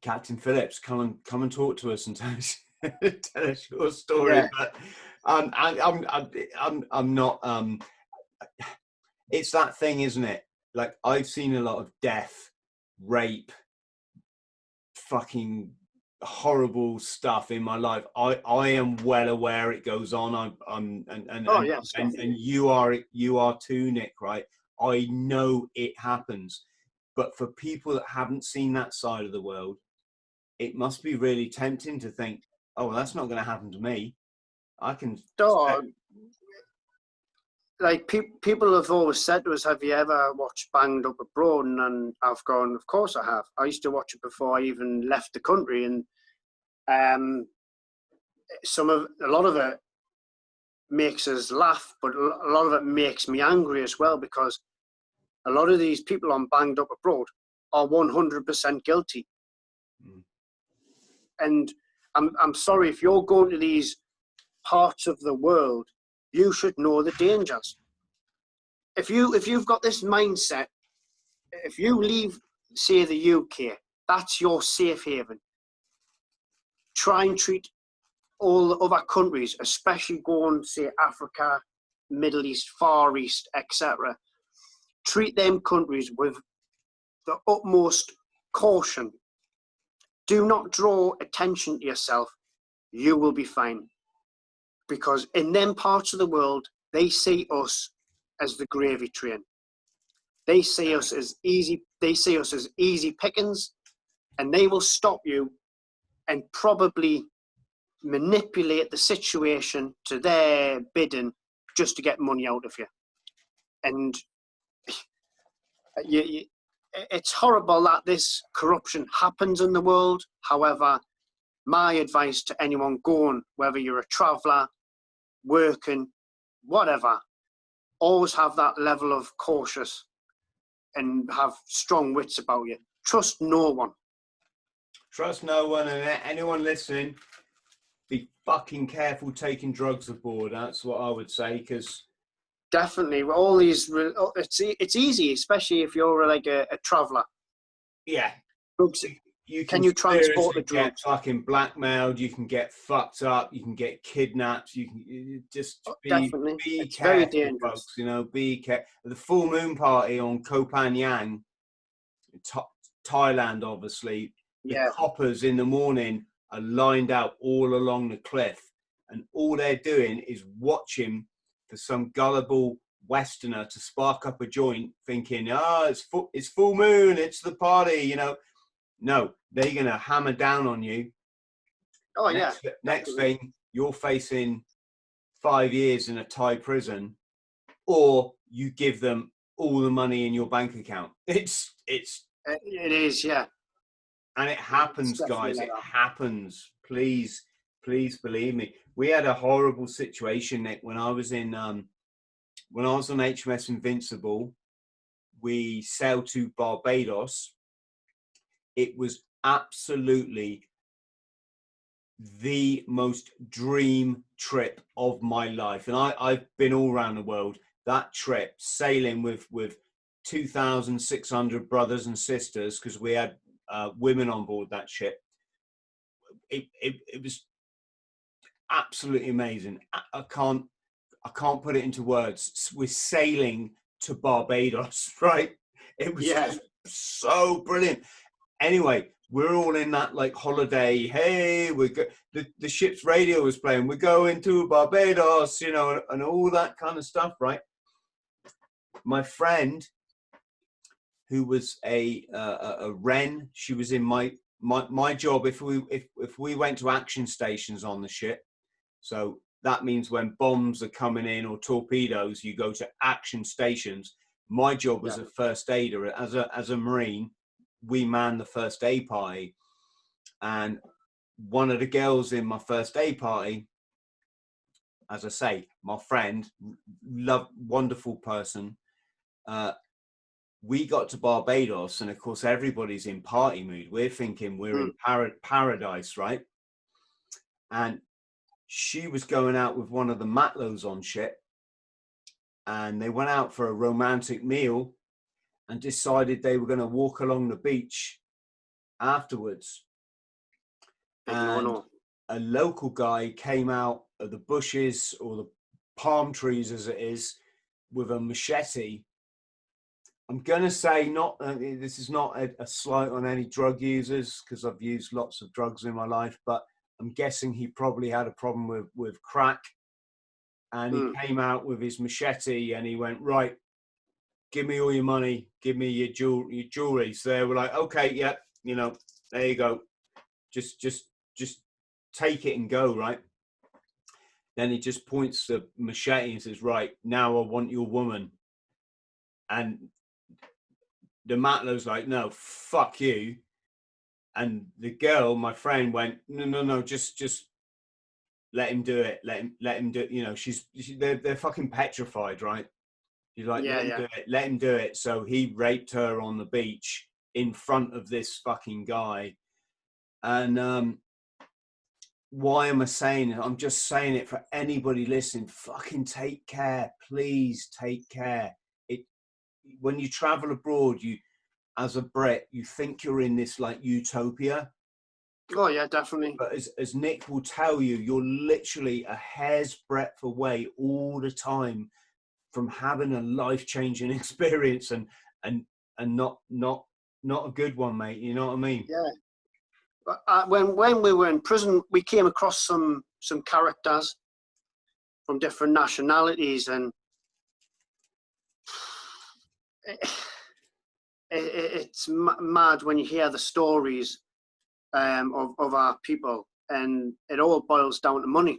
[SPEAKER 1] Captain Phillips, come and talk to us and tell us your story. Yeah. But I'm not. It's that thing, isn't it? Like, I've seen a lot of death, rape, fucking horrible stuff in my life. I am well aware it goes on. And you are too, Nick, right? I know it happens. But for people that haven't seen that side of the world, it must be really tempting to think, oh, well, that's not going to happen to me. I can...
[SPEAKER 2] Like, people have always said to us, have you ever watched Banged Up Abroad? And I've gone, of course I have. I used to watch it before I even left the country. And a lot of it makes us laugh, but a lot of it makes me angry as well, because a lot of these people on Banged Up Abroad are 100% guilty. And I'm sorry, if you're going to these parts of the world, you should know the dangers. If you've got this mindset, if you leave, say, the UK, that's your safe haven. Try and treat all the other countries, especially going, say, Africa, Middle East, Far East, etc. Treat them countries with the utmost caution. Do not draw attention to yourself. You will be fine. Because in them parts of the world, they see us as the gravy train. They see us as easy. They see us as easy pickings, and they will stop you and probably manipulate the situation to their bidding just to get money out of you. And it's horrible that this corruption happens in the world. However, my advice to anyone going, whether you're a traveller, working, whatever, always have that level of cautious and have strong wits about you. Trust no one.
[SPEAKER 1] Trust no one, and anyone listening, be fucking careful taking drugs aboard. That's what I would say, because
[SPEAKER 2] definitely, all these, it's easy, especially if you're like a traveller.
[SPEAKER 1] Yeah,
[SPEAKER 2] drugs.
[SPEAKER 1] Can
[SPEAKER 2] you transport the drugs?
[SPEAKER 1] Get fucking blackmailed. You can get fucked up. You can get kidnapped. You can just be
[SPEAKER 2] it's
[SPEAKER 1] careful,
[SPEAKER 2] very dangerous,
[SPEAKER 1] folks. You know, be careful. The full moon party on Koh Phangan, Thailand, obviously. The coppers in the morning are lined out all along the cliff, and all they're doing is watching for some gullible Westerner to spark up a joint, thinking, it's full moon, it's the party, you know. No, they're going to hammer down on you.
[SPEAKER 2] Oh,
[SPEAKER 1] next thing, you're facing 5 years in a Thai prison, or you give them all the money in your bank account. It
[SPEAKER 2] is, yeah.
[SPEAKER 1] And it happens, guys. It happens. Please believe me. We had a horrible situation, Nick, when I was on HMS Invincible. We sailed to Barbados. It was absolutely the most dream trip of my life. And I've been all around the world. That trip, sailing with 2,600 brothers and sisters, because we had women on board that ship. It was absolutely amazing. I can't put it into words. We're sailing to Barbados, right? It was just so brilliant. Anyway, we're all in that like holiday. Hey, the ship's radio was playing. We're going to Barbados, you know, and all that kind of stuff, right? My friend, who was a Wren, she was in my job. If we went to action stations on the ship, so that means when bombs are coming in or torpedoes, you go to action stations. My job was a first aider. As a Marine, we man the first aid party, and one of the girls in my first aid party, as I say, my friend, wonderful person. We got to Barbados, and of course everybody's in party mood. We're thinking we're in paradise, right? And she was going out with one of the matlows on ship, and they went out for a romantic meal and decided they were going to walk along the beach afterwards. And a local guy came out of the bushes, or the palm trees as it is, with a machete. I'm going to say this is not a slight on any drug users, because I've used lots of drugs in my life, but I'm guessing he probably had a problem with crack. And he came out with his machete and he went, right, give me all your money, give me your jewelry. So they were like, okay, yeah, you know, there you go. Just take it and go, right? Then he just points the machete and says, right, now I want your woman. And the matlow's like, no, fuck you. And the girl, my friend, went, no, just let him do it. Let him do it. You know, they're fucking petrified, right? He's like, let him do it. So he raped her on the beach in front of this fucking guy. And why am I saying it? I'm just saying it for anybody listening. Fucking take care. Please take care. When you travel abroad, as a Brit, you think you're in this like utopia.
[SPEAKER 2] Oh yeah, definitely.
[SPEAKER 1] But as Nick will tell you, you're literally a hair's breadth away all the time from having a life-changing experience, and not a good one, mate. You know what I mean?
[SPEAKER 2] Yeah. When we were in prison, we came across some characters from different nationalities, and it's mad when you hear the stories of our people, and it all boils down to money.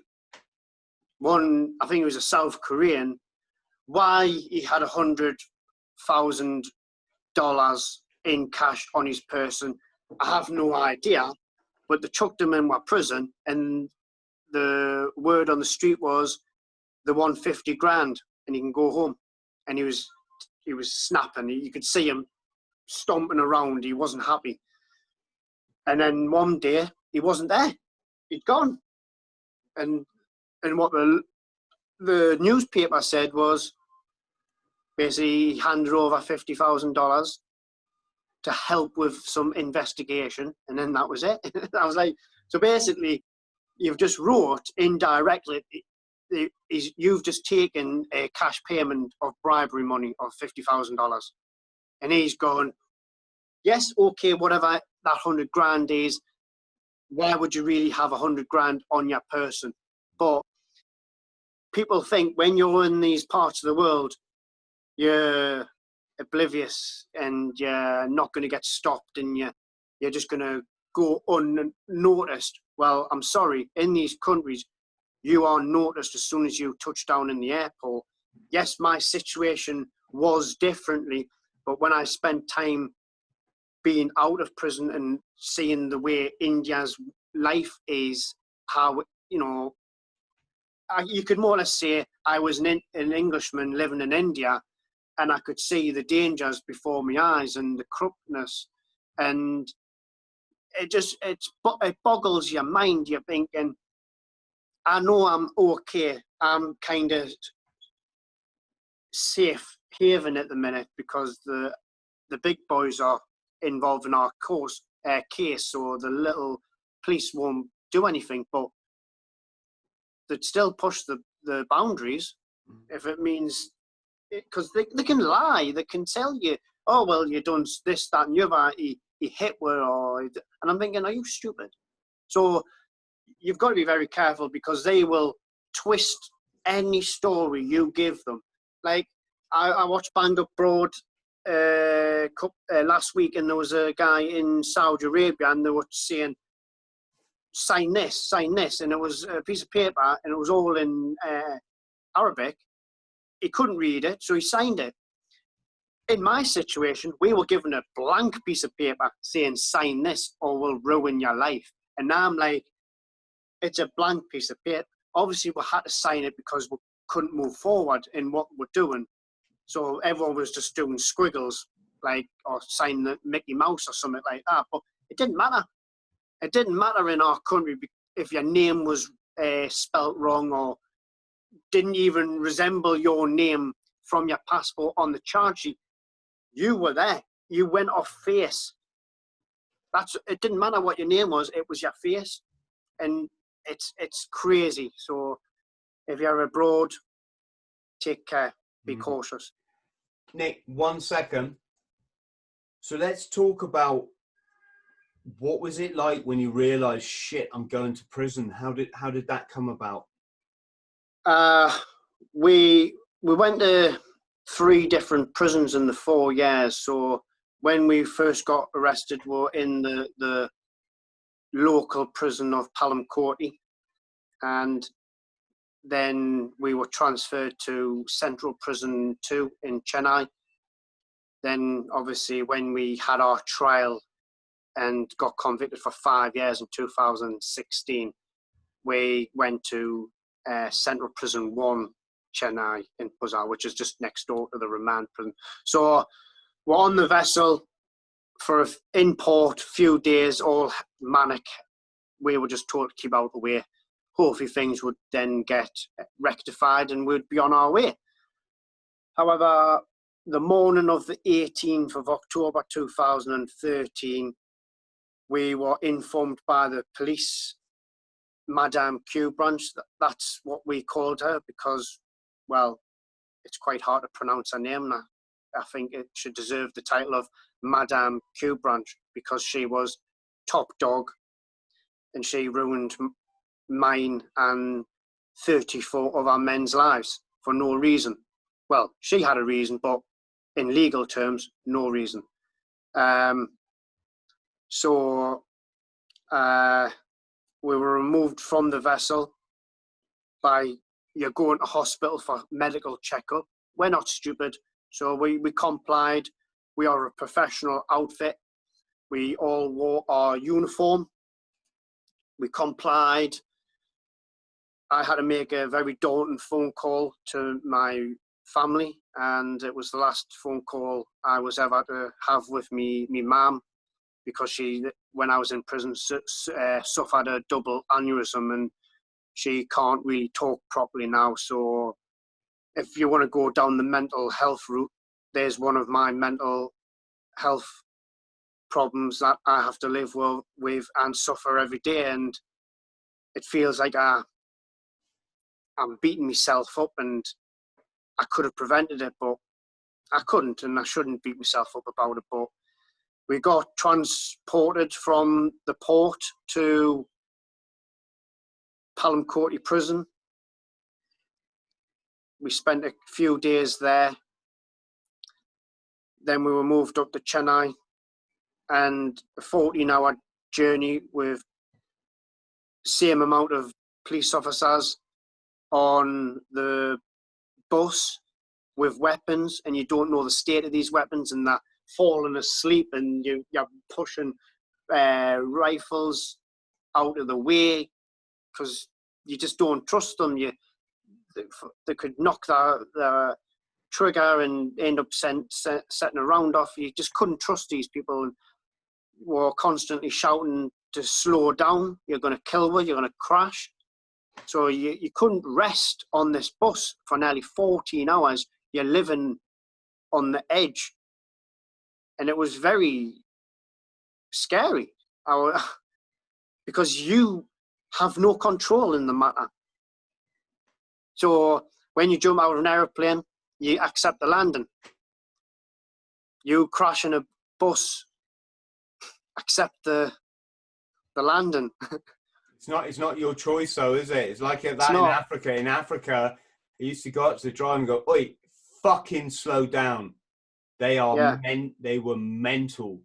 [SPEAKER 2] One, I think it was a South Korean. Why he had $100,000 in cash on his person, I have no idea. but they chucked him in my prison, and the word on the street was they won 50 grand and he can go home. And he was snapping. You could see him stomping around. He wasn't happy. And then one day he wasn't there. He'd gone. And what the newspaper said was basically he handed over $50,000 to help with some investigation, and then that was it. I was like, so basically, you've just wrote indirectly, you've just taken a cash payment of bribery money of $50,000, and he's going, yes, okay, whatever that 100 grand is. Why would you really have 100 grand on your person? But people think when you're in these parts of the world, you're oblivious and you're not going to get stopped and you're just going to go unnoticed. Well, I'm sorry, in these countries, you are noticed as soon as you touch down in the airport. Yes, my situation was differently, but when I spent time being out of prison and seeing the way India's life is, how, you know, you could more or less say I was an Englishman living in India, and I could see the dangers before my eyes and the corruptness, and it boggles your mind. You're thinking, I know I'm okay. I'm kind of safe haven at the minute because the big boys are involved in our case, so the little police won't do anything, but they'd still push the boundaries if it means, because they can lie. They can tell you, oh, well, you done this, that, and the other. He hit her, and I'm thinking, are you stupid? So you've got to be very careful because they will twist any story you give them. Like, I watched Bang Up Broad last week, and there was a guy in Saudi Arabia, and they were saying, sign this, and it was a piece of paper, and it was all in Arabic. He couldn't read it, so he signed it. In my situation, we were given a blank piece of paper saying, sign this or we'll ruin your life. And now I'm like, it's a blank piece of paper. Obviously, we had to sign it because we couldn't move forward in what we're doing. So everyone was just doing squiggles, like, or signing the Mickey Mouse or something like that. But it didn't matter. It didn't matter in our country if your name was spelt wrong or didn't even resemble your name from your passport on the charge sheet. You were there. You went off face. It didn't matter what your name was. It was your face, and it's crazy. So if you're abroad, take care. Be cautious.
[SPEAKER 1] Nick, 1 second. So let's talk about what was it like when you realised, shit, I'm going to prison. How did that come about?
[SPEAKER 2] We went to 3 different prisons in the 4 years. So when we first got arrested, we were in the local prison of Palamcourty, and then we were transferred to Central Prison 2 in Chennai. Then obviously when we had our trial and got convicted for 5 years in 2016, we went to Central Prison 1, Chennai in Puzar, which is just next door to the remand prison. So we're on the vessel for in port, few days, all manic. We were just told to keep out of the way. Hopefully things would then get rectified and we'd be on our way. However, the morning of the 18th of October 2013, we were informed by the police, Madame Q branch, that's what we called her because, well, it's quite hard to pronounce her name. I think it should deserve the title of Madame Q branch because she was top dog and she ruined mine and 34 of our men's lives for no reason. Well, she had a reason, but in legal terms, no reason. So we were removed from the vessel by, you're going to hospital for medical checkup. We're not stupid. So we complied. We are a professional outfit. We all wore our uniform. We complied. I had to make a very daunting phone call to my family, and it was the last phone call I was ever to have with me mum, because she, when I was in prison, suffered a double aneurysm, and she can't really talk properly now. So if you want to go down the mental health route, there's one of my mental health problems that I have to live with and suffer every day, and it feels like I'm beating myself up, and I could have prevented it, but I couldn't, and I shouldn't beat myself up about it. But we got transported from the port to Palamcourty prison. We spent a few days there. Then we were moved up to Chennai, and a 14-hour journey with same amount of police officers on the bus with weapons, and you don't know the state of these weapons, and they're falling asleep, and you're pushing rifles out of the way because you just don't trust them. They could knock the trigger and end up setting a round off. You just couldn't trust these people, and were constantly shouting to slow down. You're going to kill her, you're going to crash. So you couldn't rest on this bus for nearly 14 hours. You're living on the edge. And it was very scary because you have no control in the matter. So when you jump out of an aeroplane, you accept the landing. You crash in a bus, accept the landing.
[SPEAKER 1] It's not your choice, though, is it? It's like that in Africa. In Africa, I used to go up to the driver and go, "Oi, fucking slow down." They were mental.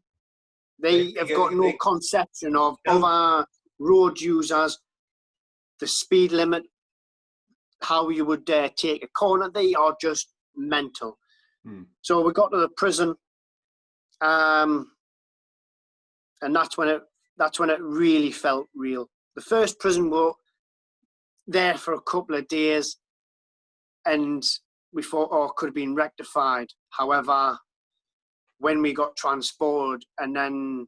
[SPEAKER 2] They have got no conception of other road users, the speed limit, how you would take a corner. They are just mental. So we got to the prison, and that's when it really felt real. The first prison we were there for a couple of days, and we thought, oh, it could have been rectified. However, when we got transported, and then,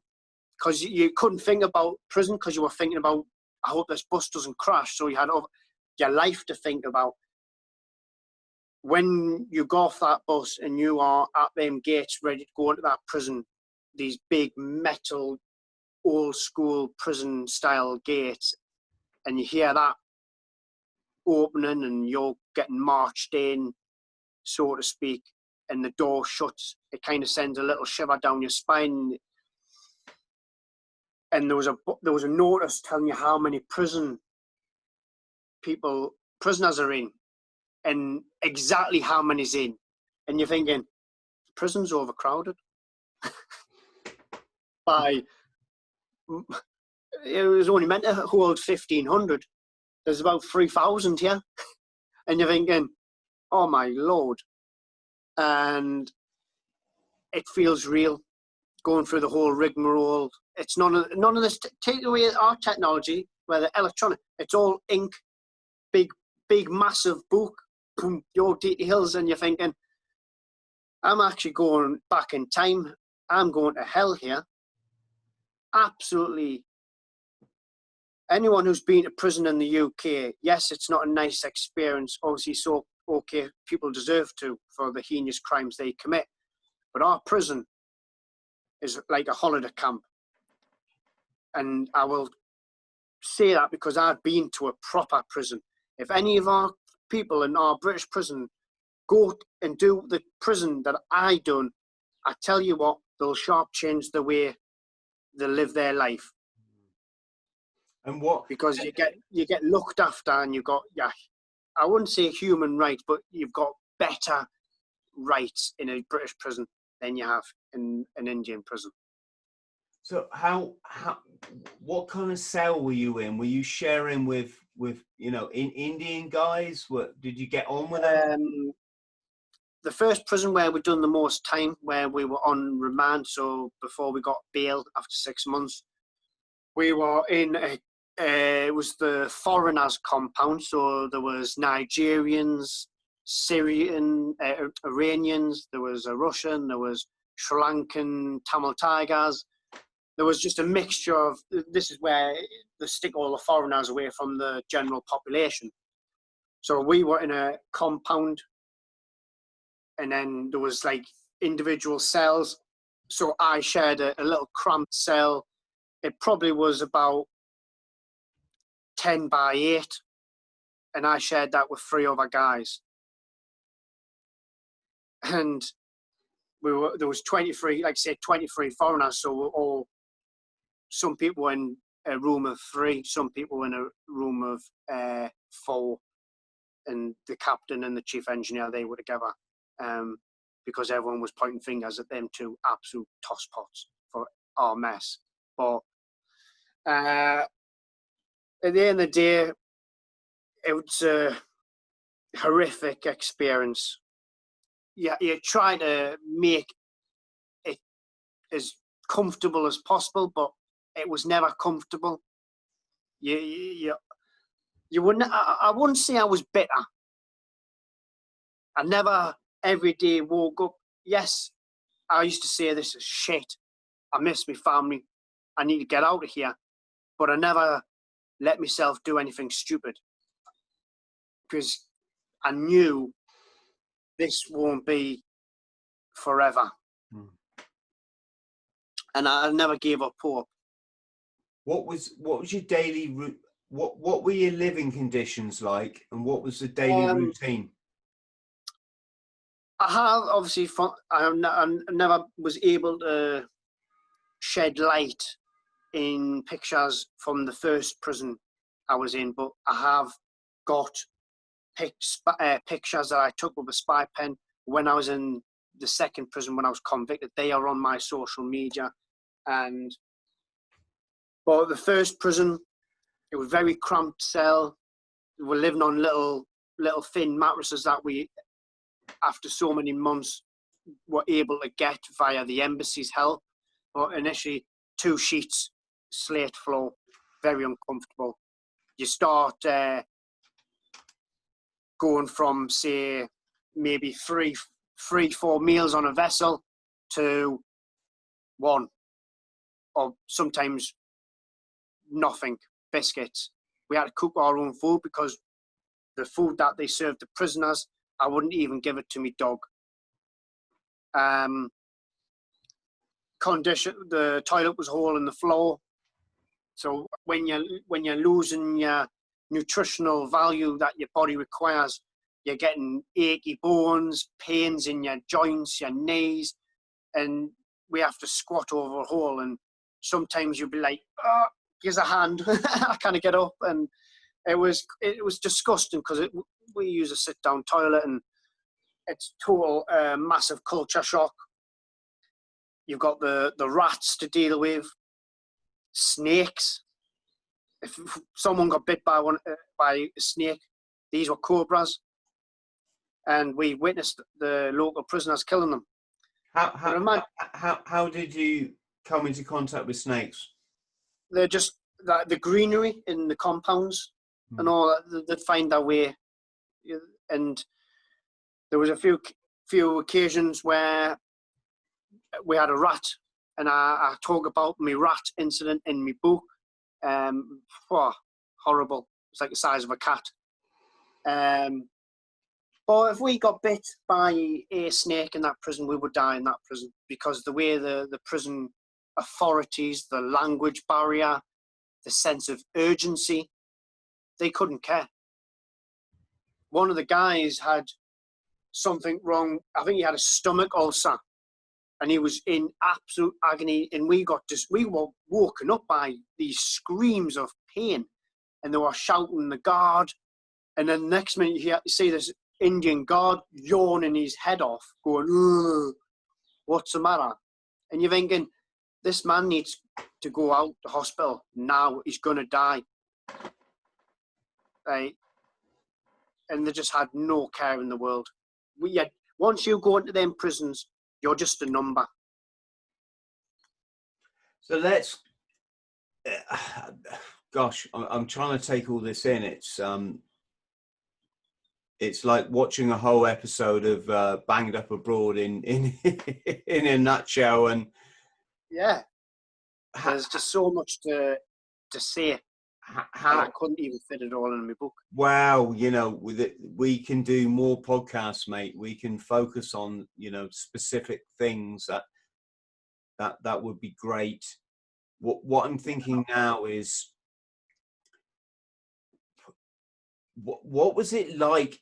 [SPEAKER 2] because you couldn't think about prison because you were thinking about, I hope this bus doesn't crash. So you had your life to think about. When you go off that bus and you are at them gates ready to go into that prison, these big metal, old school prison style gates, and you hear that opening and you're getting marched in, so to speak, and the door shuts, it kind of sends a little shiver down your spine. And there was a notice telling you how many prisoners are in, and exactly how many's in. And you're thinking, the prison's overcrowded. It was only meant to hold 1,500. There's about 3,000 here. And you're thinking, oh my Lord. And it feels real, going through the whole rigmarole. It's none of this. Take away our technology, where the electronic, it's all ink, big, massive book, your details, and you're thinking, I'm actually going back in time. I'm going to hell here. Absolutely. Anyone who's been to prison in the UK, yes, it's not a nice experience. Obviously, so okay, people deserve to for the heinous crimes they commit. But our prison is like a holiday camp. And I will say that because I've been to a proper prison. If any of our people in our British prison go and do the prison that I done, I tell you what, they'll sharp change the way they live their life.
[SPEAKER 1] And what?
[SPEAKER 2] Because you get looked after, and you've got, I wouldn't say human rights, but you've got better rights in a British prison than you have in an Indian prison.
[SPEAKER 1] So what kind of cell were you in? Were you sharing with Indian guys? What did you get on with them?
[SPEAKER 2] The first prison where we'd done the most time, where we were on remand, so before we got bail after 6 months, we were in a It was the foreigners compound, so there was Nigerians, Syrian, Iranians, there was a Russian, there was Sri Lankan Tamil Tigers. There was just a mixture of, this is where they stick all the foreigners away from the general population. So we were in a compound, and then there was like individual cells. So I shared a little cramped cell. It probably was about 10 by 8, and I shared that with 3 other guys. And there was 23, like I said, 23 foreigners, so we're all, some people were in a room of 3, some people were in a room of 4, and the captain and the chief engineer, they were together, because everyone was pointing fingers at them 2 absolute tosspots for our mess. But at the end of the day, it was a horrific experience. Yeah, you try to make it as comfortable as possible, but it was never comfortable. You wouldn't. I wouldn't say I was bitter. I never every day woke up. Yes, I used to say this is shit. I miss my family. I need to get out of here. But I never let myself do anything stupid, because I knew this won't be forever. And I never gave up hope.
[SPEAKER 1] What was your daily what were your living conditions like, and what was the daily routine?
[SPEAKER 2] I have obviously, I never was able to shed light in pictures from the first prison I was in, but I have got pictures that I took with a spy pen when I was in the second prison, when I was convicted. They are on my social media. But the first prison, it was a very cramped cell. We were living on little thin mattresses that we, after so many months, were able to get via the embassy's help. But initially, 2 sheets, slate floor, very uncomfortable. You start going from, say, maybe 3, 4 meals on a vessel to 1, or sometimes nothing, biscuits. We had to cook our own food, because the food that they served the prisoners, I wouldn't even give it to me dog. Condition, the toilet was a hole in the floor. So when you're losing your nutritional value that your body requires, you're getting achy bones, pains in your joints, your knees, and we have to squat over a hole. And sometimes you'll be like, oh, here's a hand. I can't get up. And it was disgusting, because we use a sit-down toilet, and it's total massive culture shock. You've got the rats to deal with, snakes. If someone got bit by a snake, these were cobras, and we witnessed the local prisoners killing them.
[SPEAKER 1] How did you come into contact with snakes?
[SPEAKER 2] They're just the greenery in the compounds and all that. They'd find their way, and there was a few occasions where we had a rat, and I talk about my rat incident in my book. Horrible. It's like the size of a cat. But if we got bit by a snake in that prison, we would die in that prison, because the way the prison authorities, the language barrier, the sense of urgency, they couldn't care. One of the guys had something wrong. I think he had a stomach ulcer, and he was in absolute agony. And we were woken up by these screams of pain, and they were shouting the guard. And then the next minute you see this Indian guard yawning his head off, going, ugh, what's the matter? And you're thinking, this man needs to go out to hospital now. He's going to die. Right? And they just had no care in the world. Once you go into them prisons, you're just a number.
[SPEAKER 1] So let's gosh, I'm trying to take all this in. It's like watching a whole episode of Banged Up Abroad in in a nutshell. And
[SPEAKER 2] yeah, there's just so much to say. I couldn't even fit it all in my book.
[SPEAKER 1] Wow, you know, with it, we can do more podcasts, mate. We can focus on, you know, specific things that would be great. What I'm thinking now is, what was it like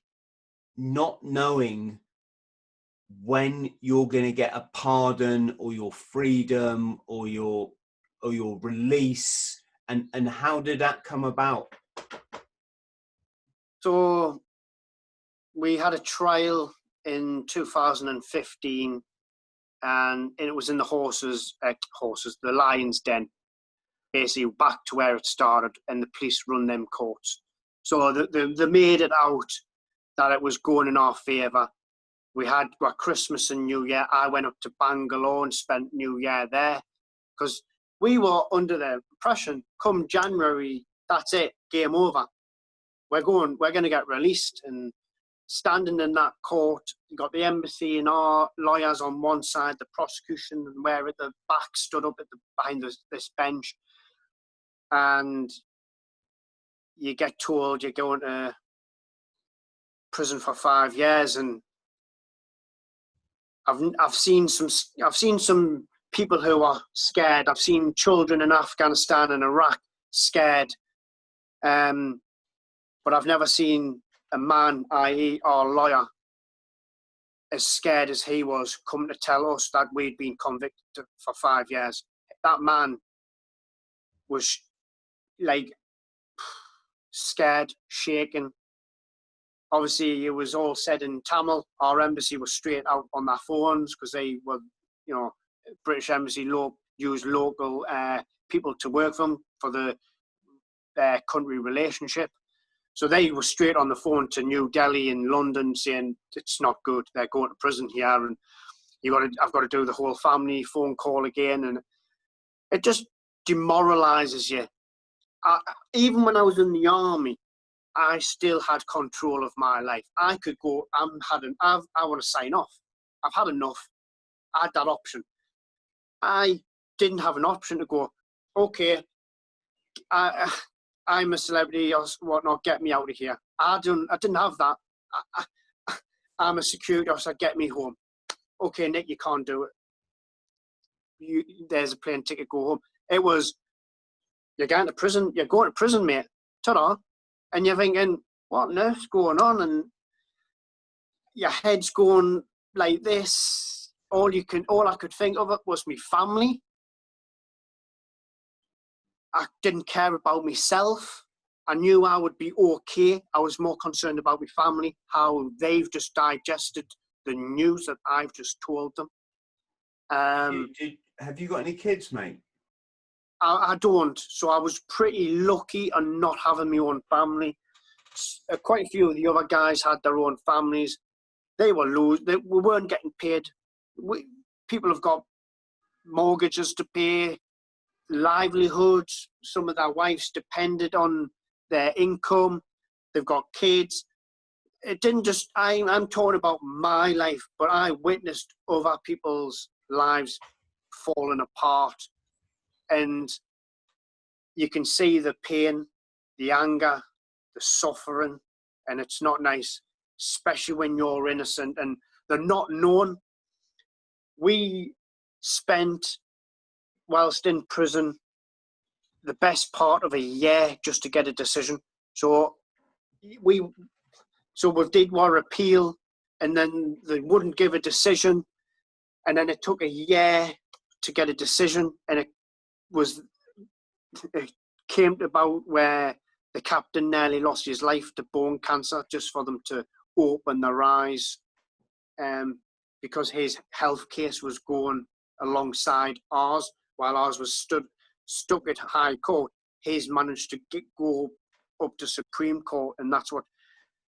[SPEAKER 1] not knowing when you're going to get a pardon or your freedom or your release, and how did that come about?
[SPEAKER 2] So we had a trial in 2015, and it was in the Lion's Den, basically back to where it started, and the police run them courts. So they made it out that it was going in our favour. We had Christmas and New Year. I went up to Bangalore and spent New Year there, because we were under the impression, come January, that's it, game over. We're going to get released. And standing in that court, you got the embassy and our lawyers on one side, the prosecution, and we're at the back, stood up behind this bench. And you get told you're going to prison for 5 years. And I've seen some people who are scared. I've seen children in Afghanistan and Iraq scared. But I've never seen a man, i.e. our lawyer, as scared as he was, come to tell us that we'd been convicted for 5 years. That man was like scared, shaking. Obviously, it was all said in Tamil. Our embassy was straight out on their phones, because they were, you know, British embassy used local people to work for them for the country relationship. So they were straight on the phone to New Delhi and London saying it's not good. They're going to prison here, and I've got to do the whole family phone call again, and it just demoralises you. Even when I was in the army, I still had control of my life. I could go. I want to sign off. I've had enough. I had that option. I didn't have an option to go, okay, I'm a celebrity or whatnot, get me out of here. I didn't have that. I'm a security officer, get me home. Okay, Nick, you can't do it. There's a plane ticket, go home. It was, you're going to prison, mate. Ta-da. And you're thinking, what on earth's going on? And your head's going like this. All I could think of it was my family. I didn't care about myself. I knew I would be okay. I was more concerned about my family, how they've just digested the news that I've just told them.
[SPEAKER 1] Have you got any kids, mate?
[SPEAKER 2] I don't. So I was pretty lucky on not having my own family. Quite a few of the other guys had their own families. They were we weren't getting paid. People have got mortgages to pay, livelihoods. Some of their wives depended on their income. They've got kids. It didn't just, I'm talking about my life, but I witnessed other people's lives falling apart. And you can see the pain, the anger, the suffering, and it's not nice, especially when you're innocent and they're not known. We spent, whilst in prison, the best part of a year just to get a decision. So we did our appeal, and then they wouldn't give a decision, and then it took a year to get a decision, and it came about where the captain nearly lost his life to bone cancer just for them to open their eyes, because his health case was going alongside ours. While ours was stuck at High Court, his managed to go up to Supreme Court, and that's what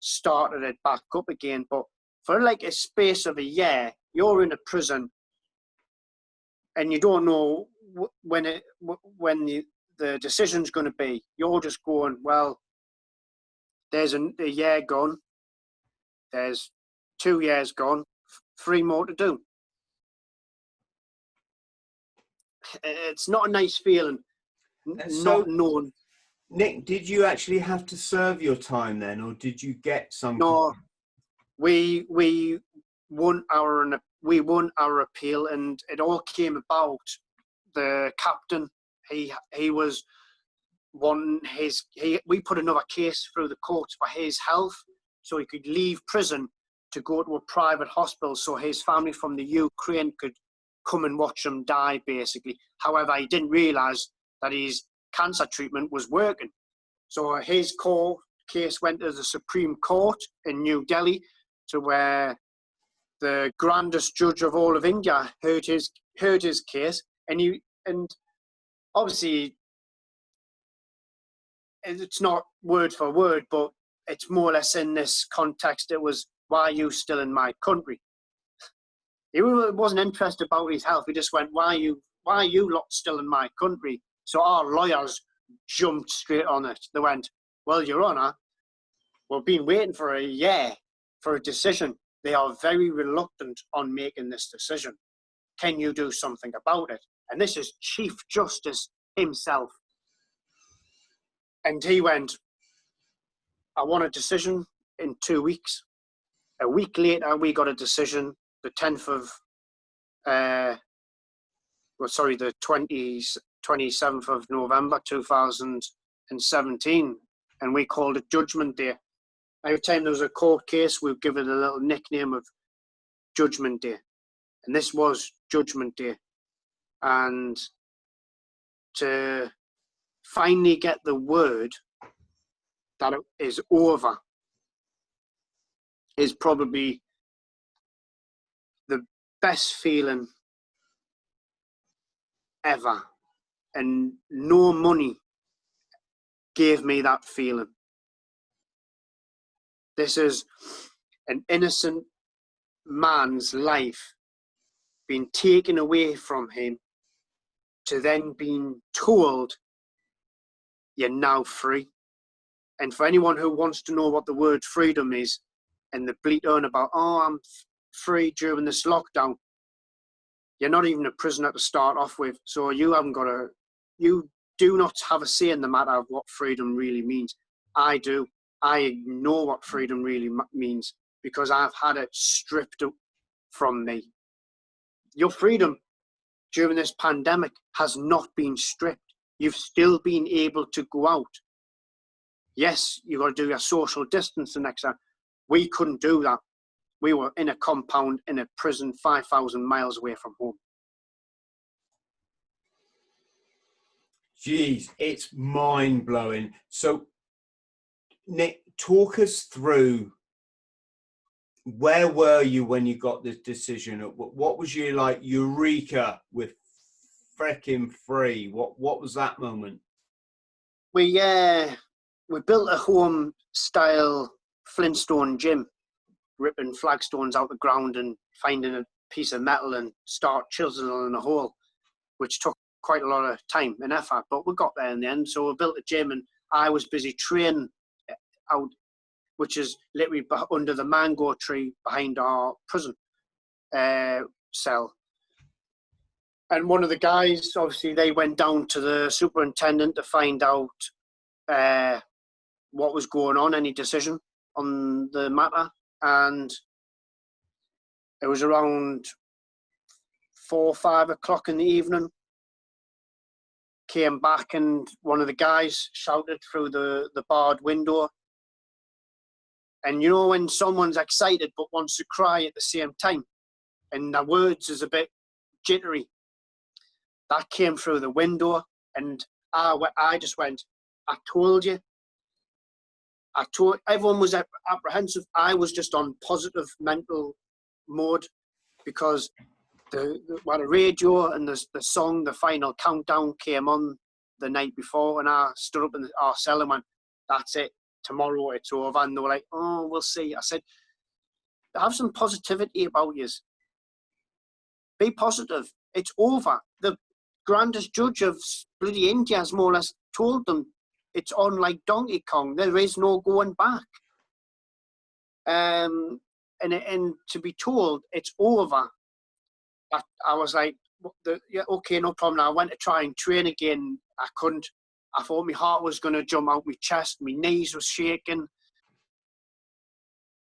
[SPEAKER 2] started it back up again. But for like a space of a year, you're in a prison, and you don't know when the decision's going to be. You're just going, well, there's a year gone, there's 2 years gone, 3 more to do. It's not a nice feeling, not knowing.
[SPEAKER 1] Nick, did you actually have to serve your time then, or did you get some?
[SPEAKER 2] No, we won our appeal, and it all came about. The captain, he was wanting we put another case through the courts for his health, so he could leave prison to go to a private hospital, so his family from the Ukraine could come and watch him die, basically. However, he didn't realise that his cancer treatment was working. So his court case went to the Supreme Court in New Delhi, to where the grandest judge of all of India heard his case, and obviously it's not word for word, but it's more or less in this context. It was, why are you still in my country? He wasn't interested about his health. He just went, why are you lot still in my country? So our lawyers jumped straight on it. They went, well, Your Honour, we've been waiting for a year for a decision. They are very reluctant on making this decision. Can you do something about it? And this is Chief Justice himself. And he went, I want a decision in 2 weeks. A week later, we got a decision, the 27th of November 2017, and we called it Judgment Day. Every time there was a court case, we'd give it a little nickname of Judgment Day. And this was Judgment Day. And to finally get the word that it is over is probably the best feeling ever. And no money gave me that feeling. This is an innocent man's life being taken away from him, to then being told you're now free. And for anyone who wants to know what the word freedom is, and the bleat on about, oh, I'm free during this lockdown, you're not even a prisoner to start off with, so you do not have a say in the matter of what freedom really means. I do. I know what freedom really means, because I've had it stripped from me. Your freedom during this pandemic has not been stripped. You've still been able to go out. Yes, you've got to do your social distance the next time. We couldn't do that. We were in a compound in a prison 5,000 miles away from home.
[SPEAKER 1] Jeez, it's mind-blowing. So, Nick, talk us through, where were you when you got this decision? What was your, like, eureka with freaking free? What was that moment?
[SPEAKER 2] We built a home-style Flintstone gym, ripping flagstones out the ground and finding a piece of metal and start chiseling a hole, which took quite a lot of time and effort, but we got there in the end. So we built a gym, and I was busy training out, which is literally under the mango tree behind our prison cell. And one of the guys, obviously, they went down to the superintendent to find out what was going on, any decision on the matter. And it was around 4 or 5 o'clock in the evening. Came back, and one of the guys shouted through the barred window. And you know when someone's excited but wants to cry at the same time, and their words is a bit jittery. That came through the window, and I just went, I told you. Everyone was apprehensive. I was just on positive mental mode, because the radio and the song, The Final Countdown, came on the night before, and I stood up in our cell and went, that's it, tomorrow it's over. And they were like, oh, we'll see. I said, have some positivity about you. Be positive. It's over. The grandest judge have bloody India's more or less told them it's on like Donkey Kong. There is no going back. And to be told it's over, I was like, yeah, okay, no problem. I went to try and train again. I couldn't. I thought my heart was going to jump out my chest. My knees were shaking.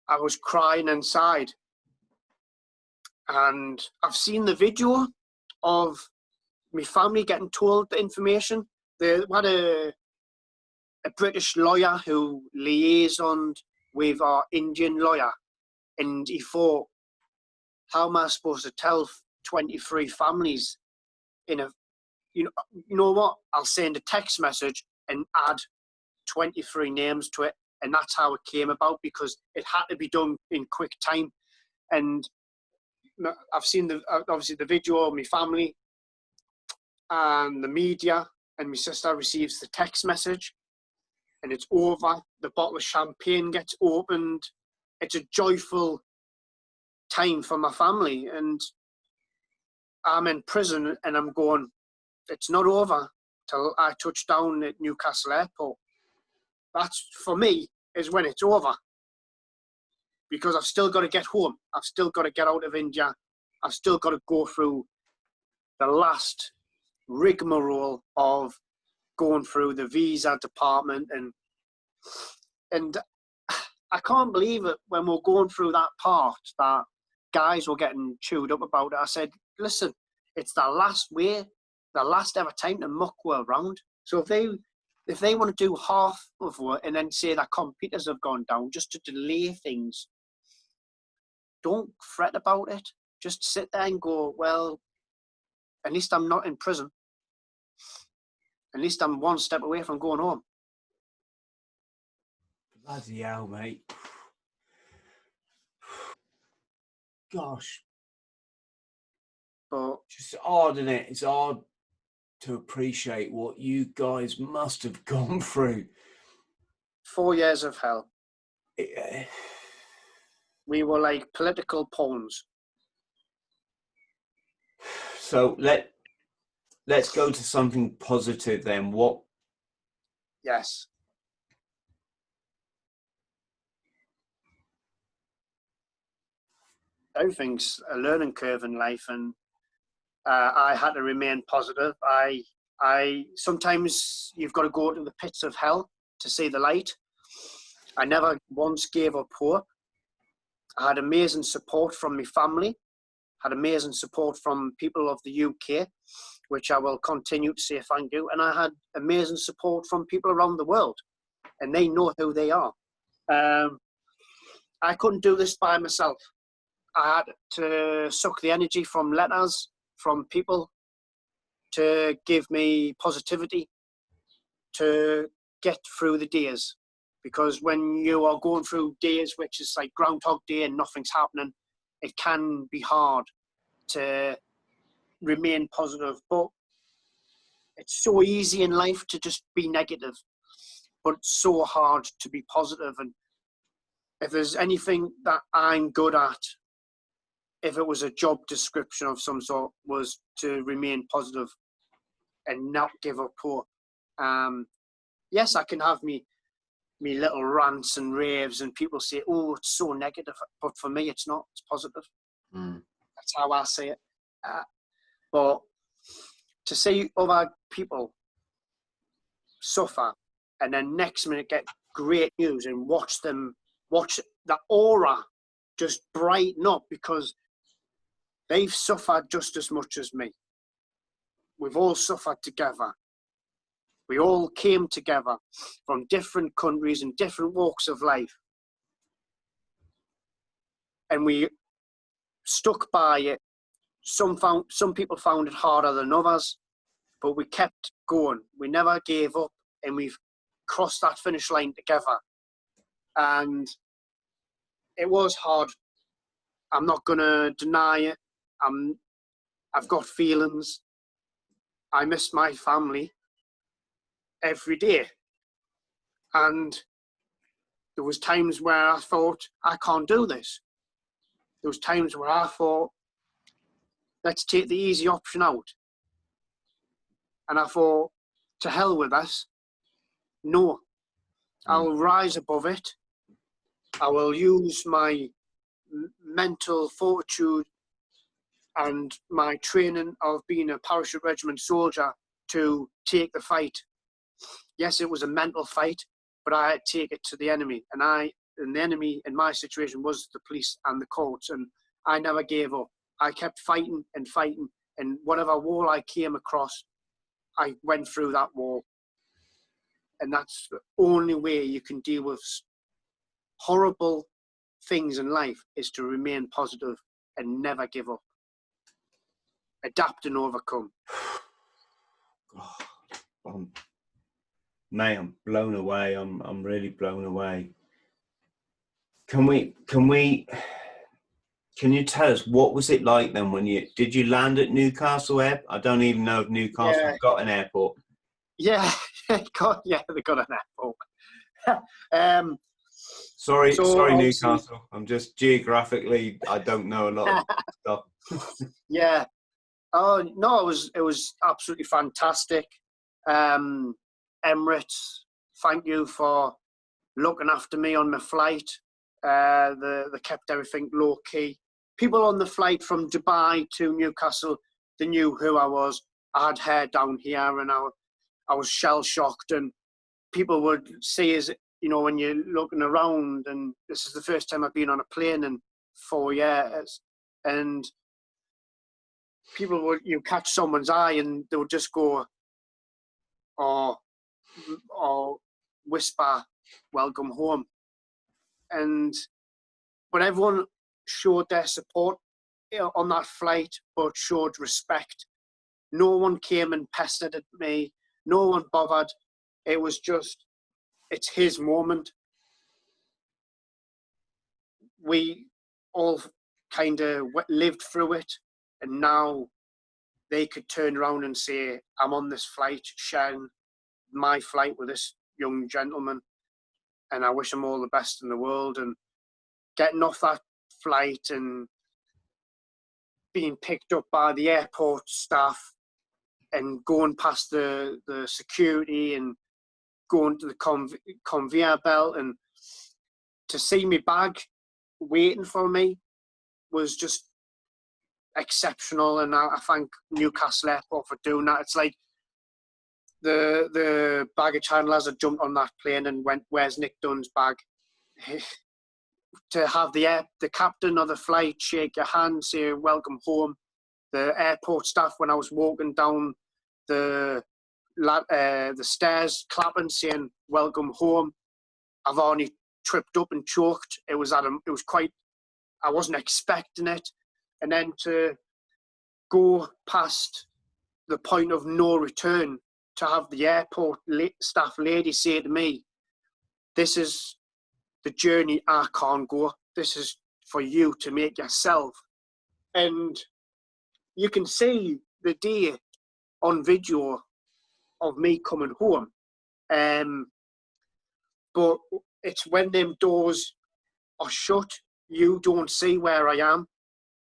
[SPEAKER 2] I was crying inside. And I've seen the video of my family getting told the information. They had a British lawyer who liaisoned with our Indian lawyer, and he thought, how am I supposed to tell 23 families in a, you know what, I'll send a text message and add 23 names to it. And that's how it came about, because it had to be done in quick time. And I've seen obviously the video of my family and the media, and my sister receives the text message, and it's over. The bottle of champagne gets opened. It's a joyful time for my family, and I'm in prison, and I'm going, it's not over till I touch down at Newcastle Airport. That's, for me, is when it's over. Because I've still got to get home. I've still got to get out of India. I've still got to go through the last rigmarole of going through the visa department. And I can't believe it when we're going through that part that guys were getting chewed up about it. I said, listen, it's the last way, the last ever time to muck we're around. So if they want to do half of it and then say that computers have gone down just to delay things, don't fret about it. Just sit there and go, well, at least I'm not in prison. At least I'm one step away from going home.
[SPEAKER 1] Bloody hell, mate. Gosh.
[SPEAKER 2] But
[SPEAKER 1] just hard, isn't it? It's hard to appreciate what you guys must have gone through.
[SPEAKER 2] 4 years of hell.
[SPEAKER 1] Yeah.
[SPEAKER 2] We were like political pawns.
[SPEAKER 1] So let's go to something positive then. What?
[SPEAKER 2] Yes. Everything's a learning curve in life, and I had to remain positive. I sometimes you've got to go to the pits of hell to see the light. I never once gave up hope. I had amazing support from my family, had amazing support from people of the UK, which I will continue to say thank you. And I had amazing support from people around the world, and they know who they are. I couldn't do this by myself. I had to suck the energy from letters, from people, to give me positivity, to get through the days. Because when you are going through days which is like Groundhog Day and nothing's happening, it can be hard to remain positive. But it's so easy in life to just be negative, but it's so hard to be positive. And if there's anything that I'm good at, if it was a job description of some sort, was to remain positive and not give up hope. Yes, I can have me little rants and raves, and people say, oh, it's so negative. But for me, it's not. It's positive. That's how I see it. But to see other people suffer and then next minute get great news and watch the aura just brighten up because they've suffered just as much as me. We've all suffered together. We all came together from different countries and different walks of life. And we stuck by it. Some people found it harder than others, but we kept going. We never gave up, and we've crossed that finish line together. And it was hard. I'm not going to deny it. I've got feelings. I miss my family every day. And there was times where I thought, I can't do this. There was times where I thought, let's take the easy option out. And I thought, to hell with us. No, I'll rise above it. I will use my mental fortitude and my training of being a parachute regiment soldier to take the fight. Yes, it was a mental fight, but I had to take it to the enemy. And the enemy in my situation was the police and the courts, and I never gave up. I kept fighting and fighting, and whatever wall I came across, I went through that wall. And that's the only way you can deal with horrible things in life, is to remain positive and never give up. Adapt and overcome.
[SPEAKER 1] Mate, I'm blown away. I'm really blown away. Can you tell us, what was it like then when did you land at Newcastle Airport? I don't even know if Newcastle got an airport.
[SPEAKER 2] Yeah, they got an airport.
[SPEAKER 1] Sorry, Newcastle. I'm just geographically, I don't know a lot of stuff.
[SPEAKER 2] Yeah. Oh no, it was absolutely fantastic. Emirates, thank you for looking after me on my flight. They kept everything low key. People on the flight from Dubai to Newcastle, they knew who I was. I had hair down here, and I was shell shocked. And people would see us, you know, when you're looking around. And this is the first time I've been on a plane in 4 years, and you catch someone's eye and they would just go, or whisper, "Welcome home." But everyone showed their support, you know, on that flight, but showed respect. No one came and pestered at me. No one bothered. It was just, it's his moment. We all kind of lived through it, and now they could turn around and say, I'm on this flight, sharing my flight with this young gentleman, and I wish him all the best in the world. And getting off that flight and being picked up by the airport staff and going past the security and going to the conveyor belt, and to see my bag waiting for me was just exceptional. And I thank Newcastle Airport for doing that. It's like the baggage handlers had jumped on that plane and went, "Where's Nick Dunn's bag?" To have the captain of the flight shake your hand, say welcome home. The airport staff, when I was walking down the stairs, clapping, saying welcome home. I've only tripped up and choked. It was quite, I wasn't expecting it. And then to go past the point of no return, to have the airport staff lady say to me, "This is the journey I can't go. This is for you to make yourself." And you can see the day on video of me coming home. But it's when them doors are shut, you don't see where I am.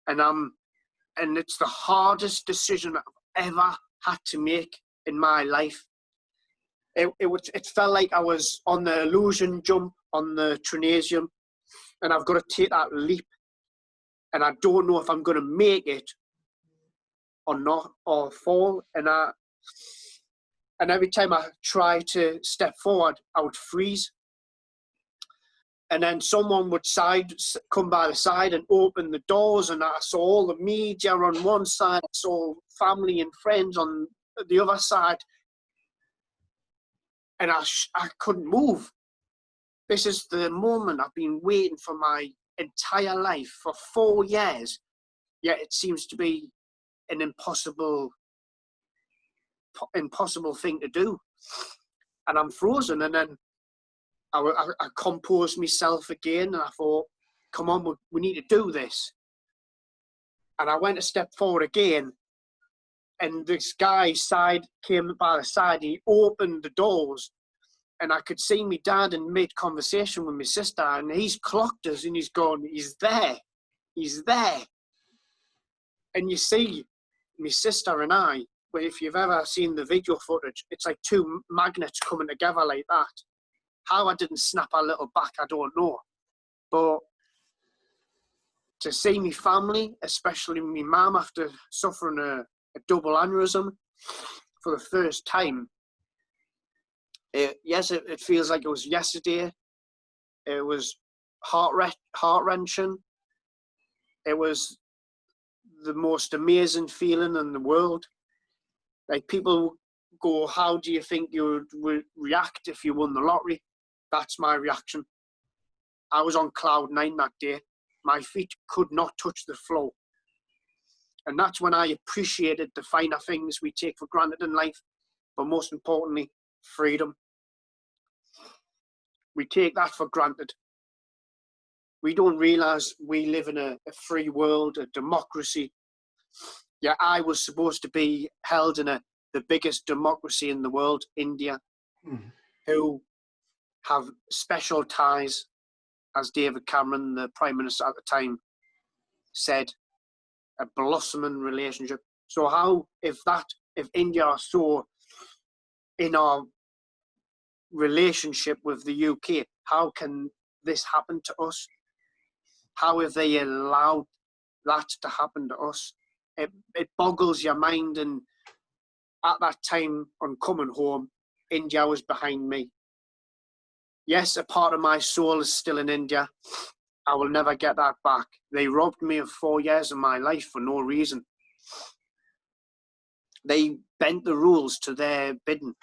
[SPEAKER 2] And it's the hardest decision I've ever had to make in my life. It felt like I was on the illusion jump on the Trinasium, and I've got to take that leap, and I don't know if I'm going to make it or not, or fall. And every time I try to step forward, I would freeze. And then someone would come by the side and open the doors, and I saw all the media on one side, I saw family and friends on the other side, and I couldn't move. This is the moment I've been waiting for my entire life, for 4 years, yet it seems to be an impossible thing to do. And I'm frozen. And then I composed myself again, and I thought, come on, we need to do this. And I went a step forward again, and this guy came by the side, and he opened the doors, and I could see my dad and made conversation with my sister, and he's clocked us, and he's gone, he's there. And you see my sister and I, if you've ever seen the video footage, it's like two magnets coming together like that. How I didn't snap a little back, I don't know. But to see me family, especially my mum, after suffering a double aneurysm for the first time, it feels like it was yesterday. It was heart-wrenching. It was the most amazing feeling in the world. Like, people go, how do you think you would react if you won the lottery? That's my reaction. I was on cloud 9 that day. My feet could not touch the floor. And that's when I appreciated the finer things we take for granted in life, but most importantly, freedom. We take that for granted. We don't realise we live in a free world, a democracy. Yeah, I was supposed to be held in the biggest democracy in the world, India, who have special ties, as David Cameron, the Prime Minister at the time, said, a blossoming relationship. So how, if India are so in our relationship with the UK, how can this happen to us? How have they allowed that to happen to us? It boggles your mind. And at that time, on coming home, India was behind me. Yes, a part of my soul is still in India. I will never get that back. They robbed me of 4 years of my life for no reason. They bent the rules to their bidding.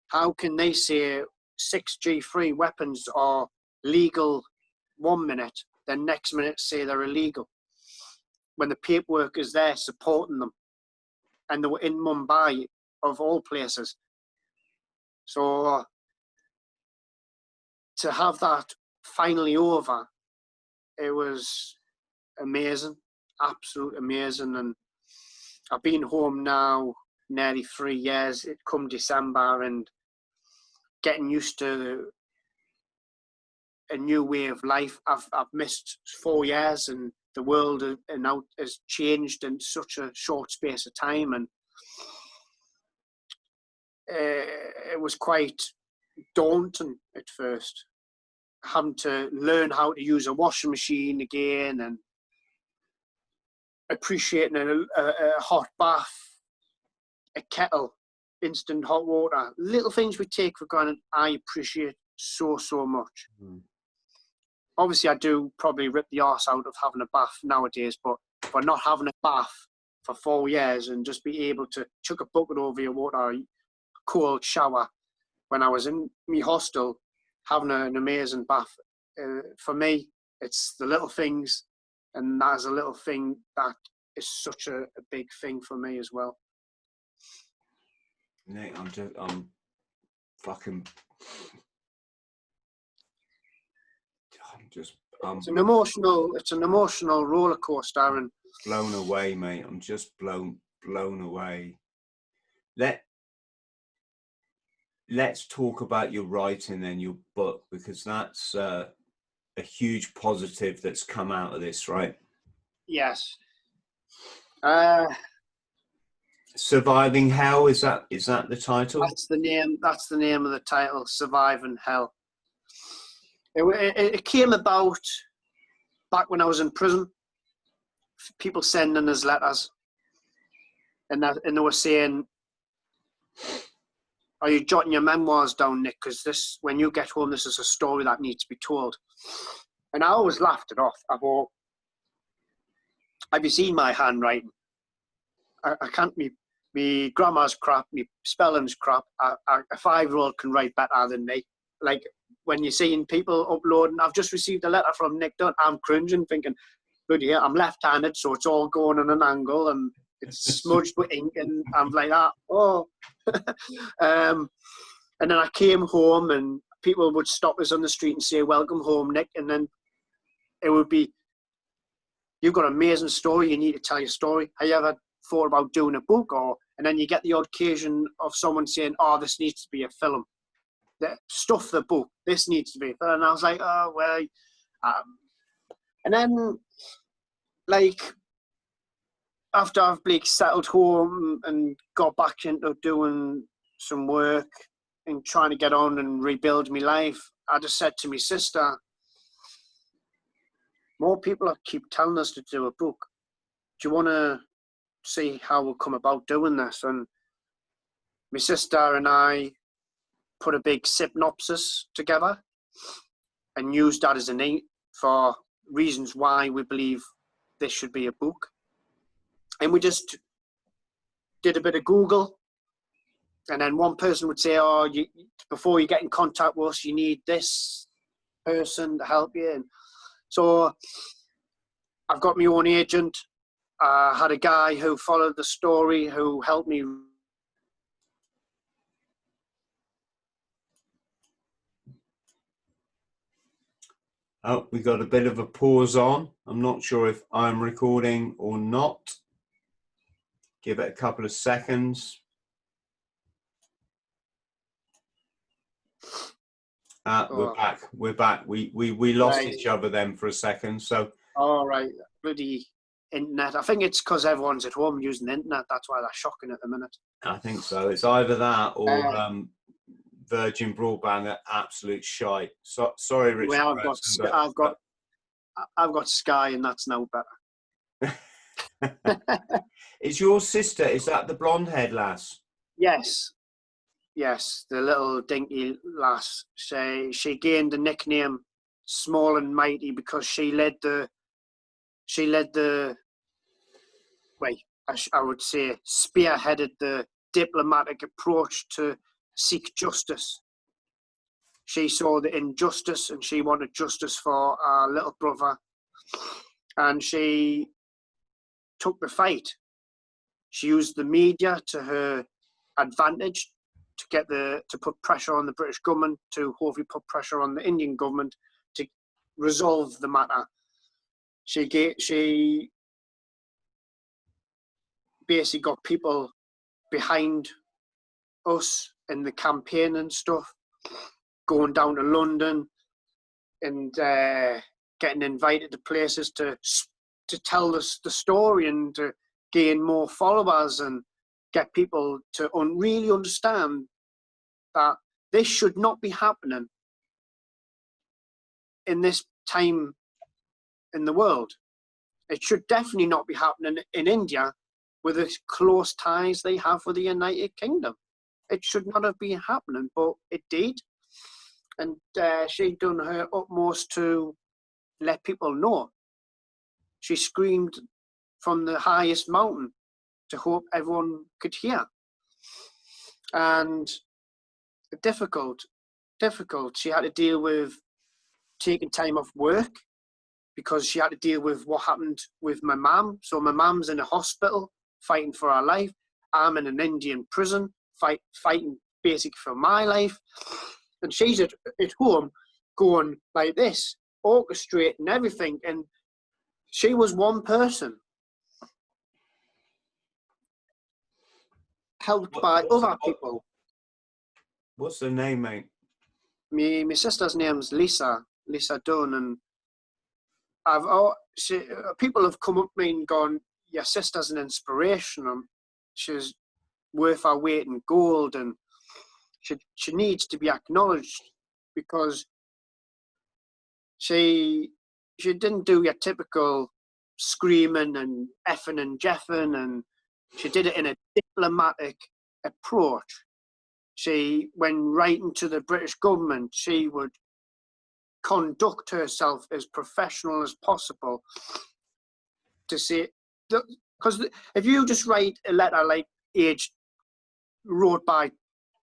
[SPEAKER 2] How can they say 6G free weapons are legal 1 minute, then next minute say they're illegal, when the paperwork is there supporting them? And they were in Mumbai, of all places. So to have that finally over, it was amazing, absolute amazing. And I've been home now nearly 3 years. It come December, and getting used to a new way of life. I've missed 4 years, and the world has changed in such a short space of time, and it was quite daunting at first, having to learn how to use a washing machine again, and appreciating a hot bath, a kettle, instant hot water. Little things we take for granted, I appreciate so much. Obviously, I do probably rip the arse out of having a bath nowadays, but for not having a bath for 4 years and just be able to chuck a bucket over your water, a cold shower, when I was in my hostel, having an amazing bath. For me, it's the little things, and that is a little thing that is such a big thing for me as well.
[SPEAKER 1] Nick, I'm fucking...
[SPEAKER 2] It's an emotional roller coaster, and
[SPEAKER 1] blown away, mate. I'm just blown away. Let's talk about your writing and your book, because that's a huge positive that's come out of this, right?
[SPEAKER 2] Yes.
[SPEAKER 1] Surviving Hell, is that the title?
[SPEAKER 2] That's the name of the title, Surviving Hell. It came about back when I was in prison. People sending us letters, and they were saying, "Are you jotting your memoirs down, Nick? Because when you get home, this is a story that needs to be told." And I always laughed it off. I thought, "Have you seen my handwriting? I can't. Me grammar's crap. Me spelling's crap. A 5-year-old can write better than me." Like, when you're seeing people uploading, "I've just received a letter from Nick Dunn," I'm cringing, thinking, "Bloody hell, I'm left-handed, so it's all going on an angle, and it's smudged with ink," and I'm like that. Oh. And then I came home, and people would stop us on the street and say, "Welcome home, Nick," and then it would be, "You've got an amazing story. You need to tell your story. Have you ever thought about doing a book?" And then you get the odd occasion of someone saying, "Oh, this needs to be a film. Stuff the book. This needs to be." And I was like, "Oh, well." And then, like, after I've like settled home and got back into doing some work and trying to get on and rebuild my life, I just said to my sister, more people keep telling us to do a book. Do you want to see how we'll come about doing this? And my sister and I put a big synopsis together and used that as for reasons why we believe this should be a book. And we just did a bit of Google, and then one person would say, oh, before you get in contact with us, you need this person to help you. And so I've got my own agent. I had a guy who followed the story who helped me.
[SPEAKER 1] Oh, we got a bit of a pause on. I'm not sure if I'm recording or not. Give it a couple of seconds. We're back. We're back. We lost each other then for a second. So.
[SPEAKER 2] All right, bloody internet. I think it's because everyone's at home using the internet. That's why they're shocking at the minute.
[SPEAKER 1] I think so. It's either that or Virgin Broadband. They're absolute shite. So, sorry, Richard.
[SPEAKER 2] Well, I've got Sky, and that's now better.
[SPEAKER 1] Is your sister? Is that the blonde head lass?
[SPEAKER 2] Yes. Yes, the little dinky lass. She gained the nickname Small and Mighty because she led the I would say spearheaded the diplomatic approach to seek justice. She saw the injustice and she wanted justice for our little brother, and she took the fight. She used the media to her advantage to put pressure on the British government, to hopefully put pressure on the Indian government to resolve the matter. She basically got people behind us in the campaign and stuff, going down to London and getting invited to places to tell us the story and to gain more followers and get people to really understand that this should not be happening in this time in the world. It should definitely not be happening in India with the close ties they have with the United Kingdom. It should not have been happening, but it did. And she done her utmost to let people know. She screamed from the highest mountain to hope everyone could hear. And difficult. She had to deal with taking time off work because she had to deal with what happened with my mum. So my mum's in a hospital fighting for her life. I'm in an Indian prison fighting basically for my life. And she's at home going like this, orchestrating everything. And she was one person, helped by other people.
[SPEAKER 1] What's the name, mate?
[SPEAKER 2] My sister's name's Lisa Dunn, and people have come up to me and gone, your sister's an inspiration, and she's worth her weight in gold, and she needs to be acknowledged because she didn't do your typical screaming and effing and jeffing, and she did it in a diplomatic approach. When writing to the British government, she would conduct herself as professional as possible to say, because if you just write a letter like wrote by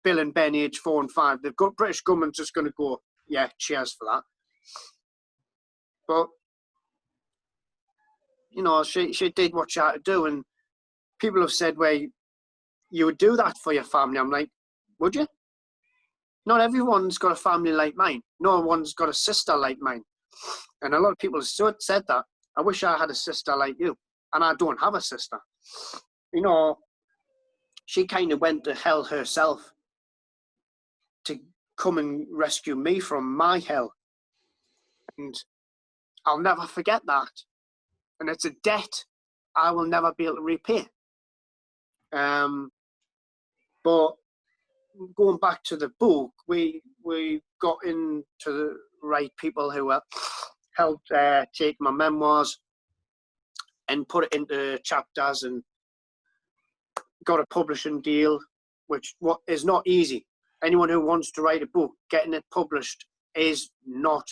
[SPEAKER 2] Bill and Ben, age 4 and 5, the British government's just going to go, yeah, cheers for that. But, you know, she did what she had to do, and people have said, well, you would do that for your family. I'm like, would you? Not everyone's got a family like mine. No one's got a sister like mine. And a lot of people have said that. I wish I had a sister like you. And I don't have a sister. You know, she kind of went to hell herself to come and rescue me from my hell. And I'll never forget that. And it's a debt I will never be able to repay. But going back to the book, we got into the right people who helped take my memoirs and put it into chapters and got a publishing deal, which is not easy. Anyone who wants to write a book, getting it published is not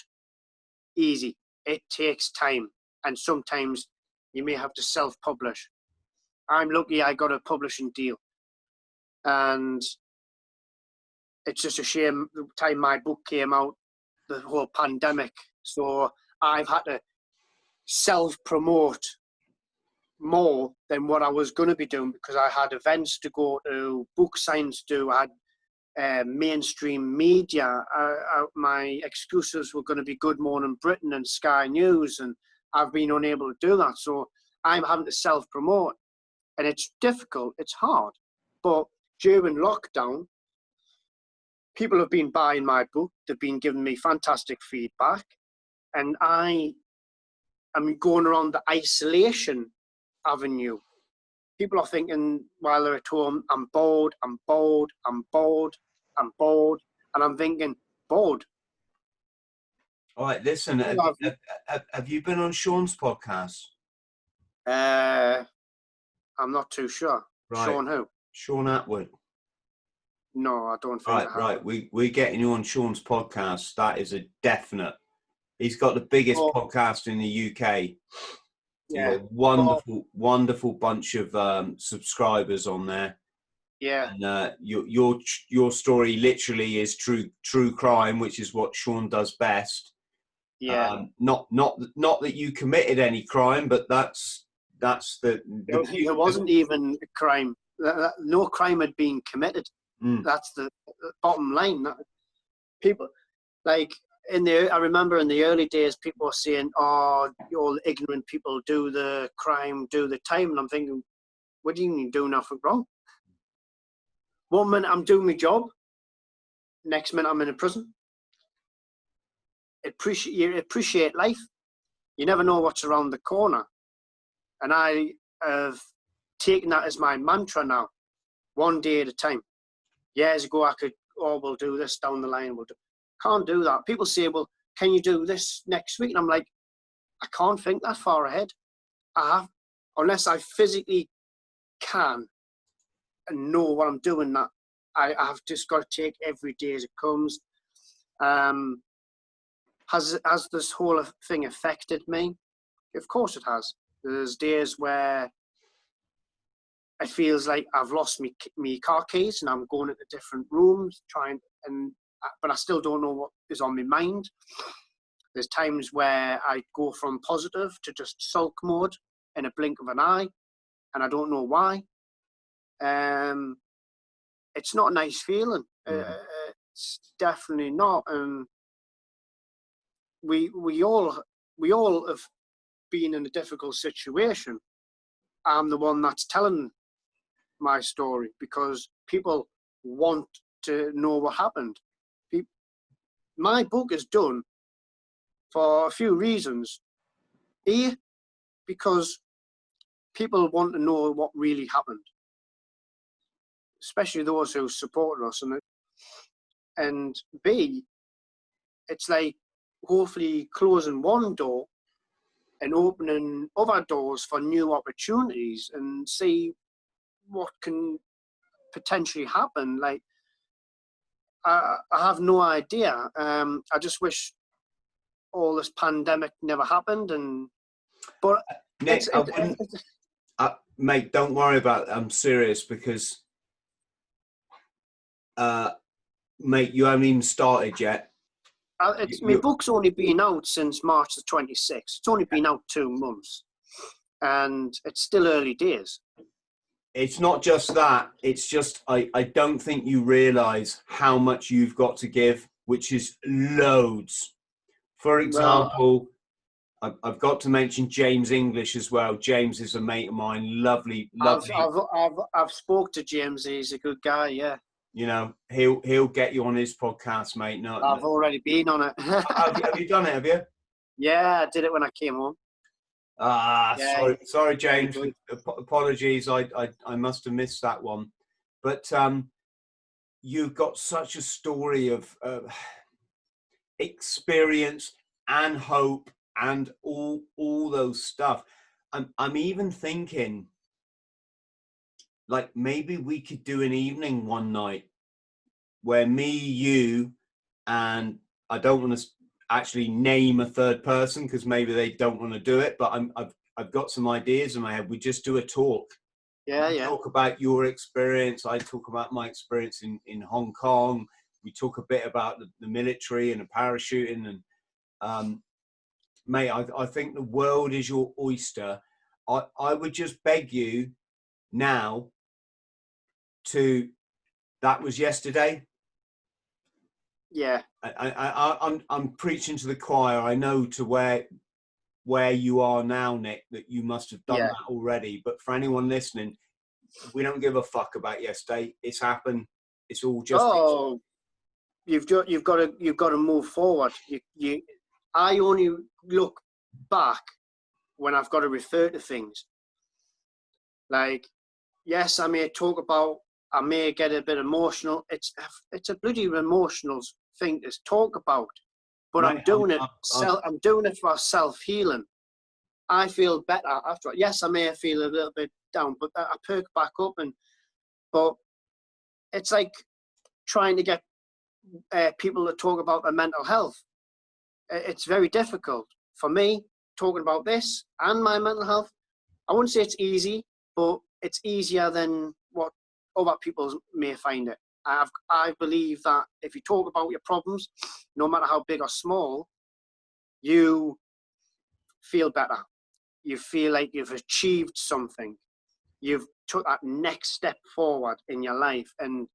[SPEAKER 2] easy. It takes time, and sometimes you may have to self-publish. I'm lucky I got a publishing deal, and it's just a shame the time my book came out, the whole pandemic. So I've had to self-promote more than what I was going to be doing, because I had events to go to, book signs to do, I had mainstream media. My exclusives were going to be Good Morning Britain and Sky News, and I've been unable to do that. So I'm having to self-promote, and it's difficult, it's hard. But during lockdown, people have been buying my book, they've been giving me fantastic feedback, and I am going around the isolation avenue. People are thinking while they're at home, I'm bored, I'm bored, I'm bored, I'm bored, and I'm thinking, bored?
[SPEAKER 1] All right, listen, have you been on Sean's podcast?
[SPEAKER 2] I'm not too sure.
[SPEAKER 1] Right.
[SPEAKER 2] Sean who?
[SPEAKER 1] Sean Atwood.
[SPEAKER 2] No, I don't think I have.
[SPEAKER 1] Right. We're getting you on Sean's podcast. That is a definite. He's got the biggest podcast in the UK.
[SPEAKER 2] Yeah.
[SPEAKER 1] Wonderful bunch of subscribers on there.
[SPEAKER 2] Yeah.
[SPEAKER 1] And your story literally is true crime, which is what Sean does best.
[SPEAKER 2] Yeah.
[SPEAKER 1] Not that you committed any crime, but that's the
[SPEAKER 2] There wasn't even a crime. No crime had been committed. That's the bottom line. People, like, I remember in the early days, people were saying, "Oh, all ignorant people do the crime, do the time," and I'm thinking, "What do you mean do nothing wrong? One minute I'm doing my job, next minute I'm in a prison." You appreciate life. You never know what's around the corner, and I have taken that as my mantra now, one day at a time. Years ago, I could, we'll do this down the line. Can't do that. People say, well, can you do this next week? And I'm like, I can't think that far ahead. Unless I physically can and know what I'm doing, that I've just got to take every day as it comes. Has this whole thing affected me? Of course it has. There's days where it feels like I've lost me car keys and I'm going into different rooms but I still don't know what is on my mind. There's times where I go from positive to just sulk mode in a blink of an eye, and I don't know why. It's not a nice feeling. It's definitely not. And we all have been in a difficult situation. I'm the one that's telling my story because people want to know what happened. My book is done for a few reasons. A, because people want to know what really happened, especially those who supported us. And B, it's like hopefully closing one door and opening other doors for new opportunities and see what can potentially happen. Like, I have no idea. I just wish all this pandemic never happened. But
[SPEAKER 1] Nick, mate, don't worry about it. I'm serious because, mate, you haven't even started yet.
[SPEAKER 2] My book's only been out since March the 26th. It's only been out 2 months, and it's still early days.
[SPEAKER 1] It's not just that. It's just I don't think you realise how much you've got to give, which is loads. For example, I've got to mention James English as well. James is a mate of mine. Lovely.
[SPEAKER 2] I've spoke to James. He's a good guy. Yeah.
[SPEAKER 1] You know, he'll get you on his podcast, mate. No,
[SPEAKER 2] I've already been on it.
[SPEAKER 1] have you done it? Have you?
[SPEAKER 2] Yeah, I did it when I came home. Yeah,
[SPEAKER 1] Sorry,
[SPEAKER 2] very
[SPEAKER 1] James.
[SPEAKER 2] good.
[SPEAKER 1] Apologies. I must have missed that one. But you've got such a story of experience and hope and all those stuff. I'm even thinking, like, maybe we could do an evening one night where me, you, and I don't want to actually name a third person because maybe they don't want to do it, but I've got some ideas in my head. We just do a talk.
[SPEAKER 2] Yeah,
[SPEAKER 1] You
[SPEAKER 2] yeah.
[SPEAKER 1] talk about your experience. I talk about my experience in Hong Kong. We talk a bit about the military and the parachuting. And mate, I think the world is your oyster. I would just beg you now to, that was yesterday.
[SPEAKER 2] Yeah.
[SPEAKER 1] I'm preaching to the choir. I know to where you are now, Nick, that you must have done that already. But for anyone listening, we don't give a fuck about yesterday. It's happened. It's all just.
[SPEAKER 2] Oh, you've got to move forward. I only look back when I've got to refer to things. Like, yes, I may talk about. I may get a bit emotional. It's a bloody emotional thing to talk about, but
[SPEAKER 1] Mate,
[SPEAKER 2] I'm doing it. I'm doing it for self-healing. I feel better after it. Yes, I may feel a little bit down, but I perk back up. But it's like trying to get people to talk about their mental health. It's very difficult for me talking about this and my mental health. I wouldn't say it's easy, but it's easier than what other people may find it. I believe that if you talk about your problems, no matter how big or small, you feel better. You feel like you've achieved something. You've took that next step forward in your life. And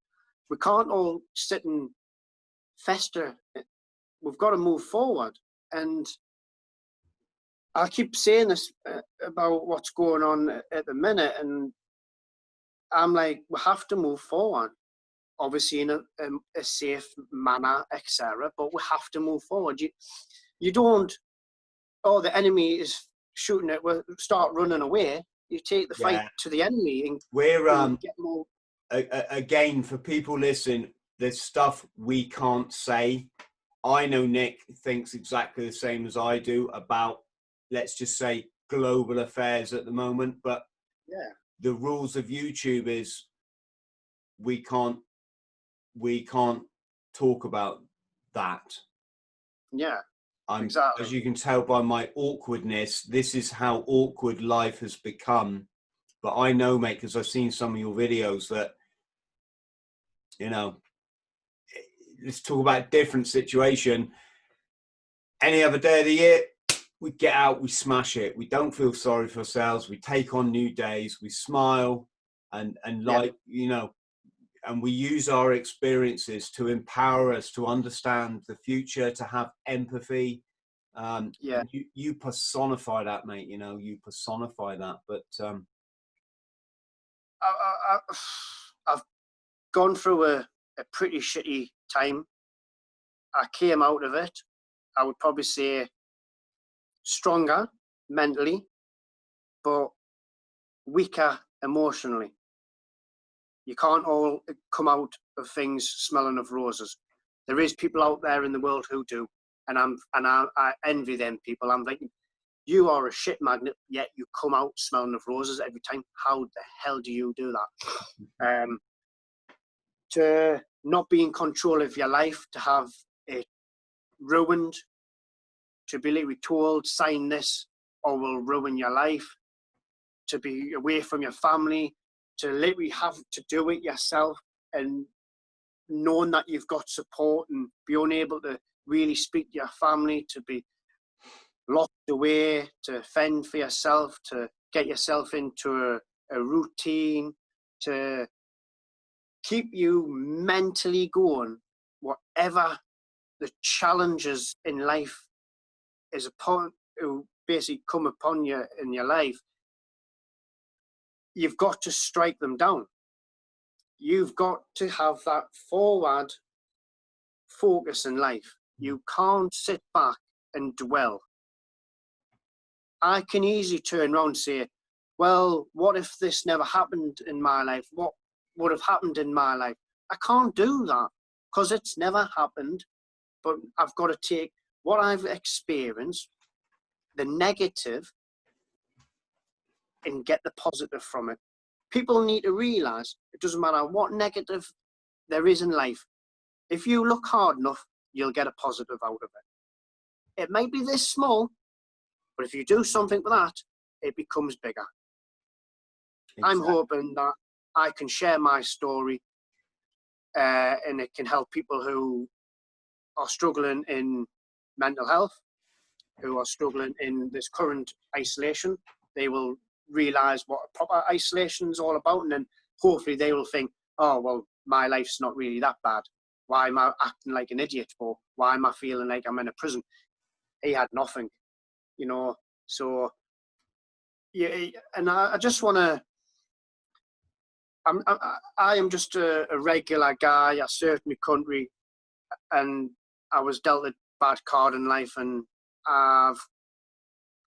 [SPEAKER 2] we can't all sit and fester. We've got to move forward. And I keep saying this about what's going on at the minute, and I'm like, we have to move forward, obviously in a safe manner, etc. But we have to move forward. You don't. Oh, the enemy is shooting it. Well, start running away. You take the fight to the enemy, and
[SPEAKER 1] we're
[SPEAKER 2] get more.
[SPEAKER 1] Again, for people listening, there's stuff we can't say. I know Nick thinks exactly the same as I do about, let's just say, global affairs at the moment, but the rules of YouTube is we can't talk about that.
[SPEAKER 2] Exactly.
[SPEAKER 1] As you can tell by my awkwardness, this is how awkward life has become. But I know, mate, because I've seen some of your videos, that, you know, let's talk about a different situation. Any other day of the year, we get out, we smash it. We don't feel sorry for ourselves. We take on new days. We smile and like, you know, and we use our experiences to empower us to understand the future, to have empathy. You personify that, mate. You know, you personify that. But
[SPEAKER 2] I've gone through a pretty shitty time. I came out of it, I would probably say, stronger mentally, but weaker emotionally. You can't all come out of things smelling of roses. There is people out there in the world who do, and I envy them people. I'm like, you are a shit magnet, yet you come out smelling of roses every time. How the hell do you do that? To not be in control of your life, to have it ruined, to be literally told, sign this or we'll ruin your life, to be away from your family, to literally have to do it yourself, and knowing that you've got support and be unable to really speak to your family, to be locked away, to fend for yourself, to get yourself into a routine, to keep you mentally going, whatever the challenges in life is upon, who basically come upon you in your life, you've got to strike them down. You've got to have that forward focus in life. You can't sit back and dwell. I can easily turn around and say, well, what if this never happened in my life? What would have happened in my life? I can't do that because it's never happened. But I've got to take what I've experienced, the negative, and get the positive from it. People need to realize it doesn't matter what negative there is in life. If you look hard enough, you'll get a positive out of it. It might be this small, but if you do something with that, it becomes bigger. Exactly. I'm hoping that I can share my story and it can help people who are struggling in mental health, who are struggling in this current isolation. They will realize what proper isolation is all about, and then hopefully they will think, oh, well, my life's not really that bad. Why am I acting like an idiot for? Why am I feeling like I'm in a prison? He had nothing, you know. So, yeah, and I just want to, I am just a regular guy. I served my country and I was dealt a bad card in life, and I've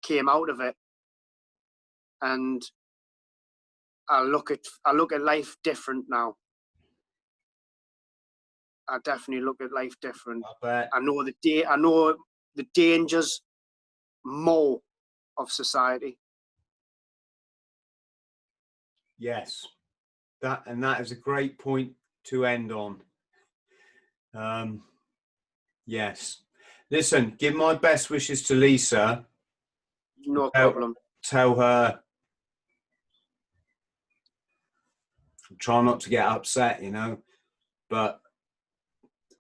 [SPEAKER 2] came out of it. And I look at life different now. I definitely look at life different. I know the dangers more of society.
[SPEAKER 1] Yes, that is a great point to end on. Yes, listen, give my best wishes to Lisa.
[SPEAKER 2] No problem.
[SPEAKER 1] Tell her, try not to get upset, you know, but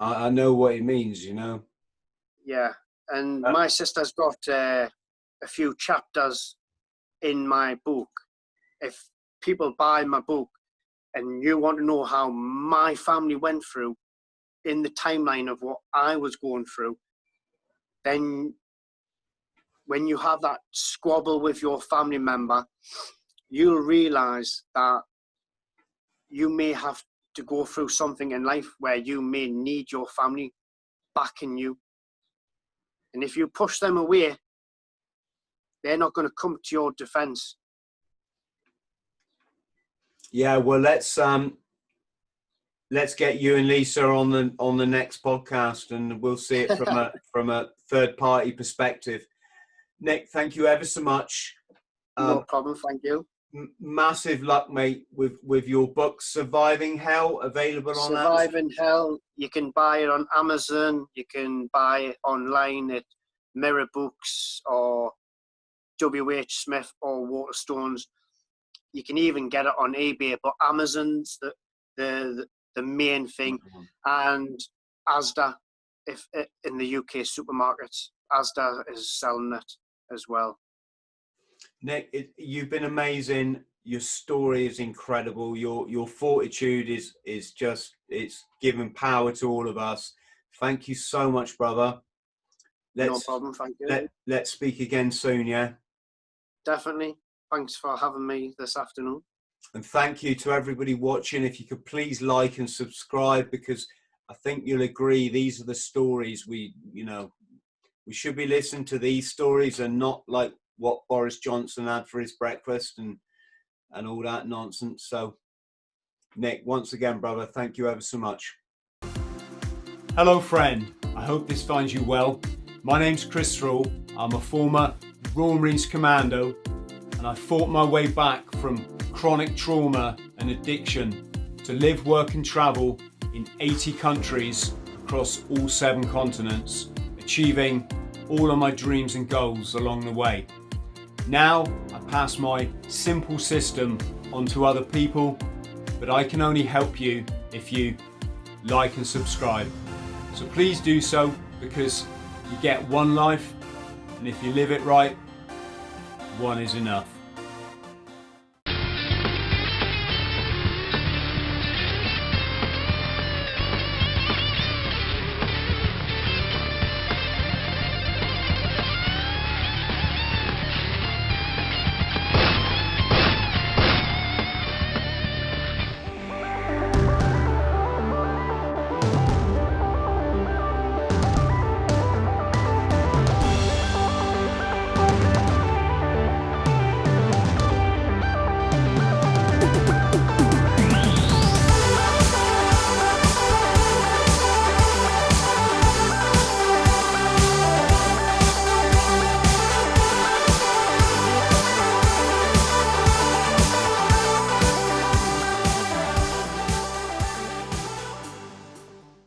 [SPEAKER 1] I know what it means, you know.
[SPEAKER 2] Yeah, and my sister's got a few chapters in my book. If people buy my book and you want to know how my family went through in the timeline of what I was going through, then when you have that squabble with your family member, you'll realize that you may have to go through something in life where you may need your family backing you. And if you push them away, they're not going to come to your defense.
[SPEAKER 1] Yeah, well, let's get you and Lisa on the next podcast, and we'll see it from a third party perspective. Nick, thank you ever so much.
[SPEAKER 2] No problem, thank you.
[SPEAKER 1] Massive luck, mate, with your book, Surviving Hell, available on
[SPEAKER 2] Surviving Hell. You can buy it on Amazon. You can buy it online at Mirror Books or WH Smith or Waterstones. You can even get it on eBay, but Amazon's the main thing, and Asda, if in the UK supermarkets, Asda is selling it as well.
[SPEAKER 1] Nick, you've been amazing. Your story is incredible. Your fortitude is just, it's given power to all of us. Thank you so much, brother.
[SPEAKER 2] No problem, thank you.
[SPEAKER 1] Let's speak again soon, yeah?
[SPEAKER 2] Definitely. Thanks for having me this afternoon.
[SPEAKER 1] And thank you to everybody watching. If you could please like and subscribe, because I think you'll agree these are the stories we should be listening to, these stories, and not like what Boris Johnson had for his breakfast and all that nonsense. So, Nick, once again, brother, thank you ever so much. Hello, friend. I hope this finds you well. My name's Chris THRALL. I'm a former Royal Marines Commando, and I fought my way back from chronic trauma and addiction to live, work and travel in 80 countries across all 7 continents, achieving all of my dreams and goals along the way. Now I pass my simple system on to other people, but I can only help you if you like and subscribe. So please do so, because you get one life, and if you live it right, one is enough.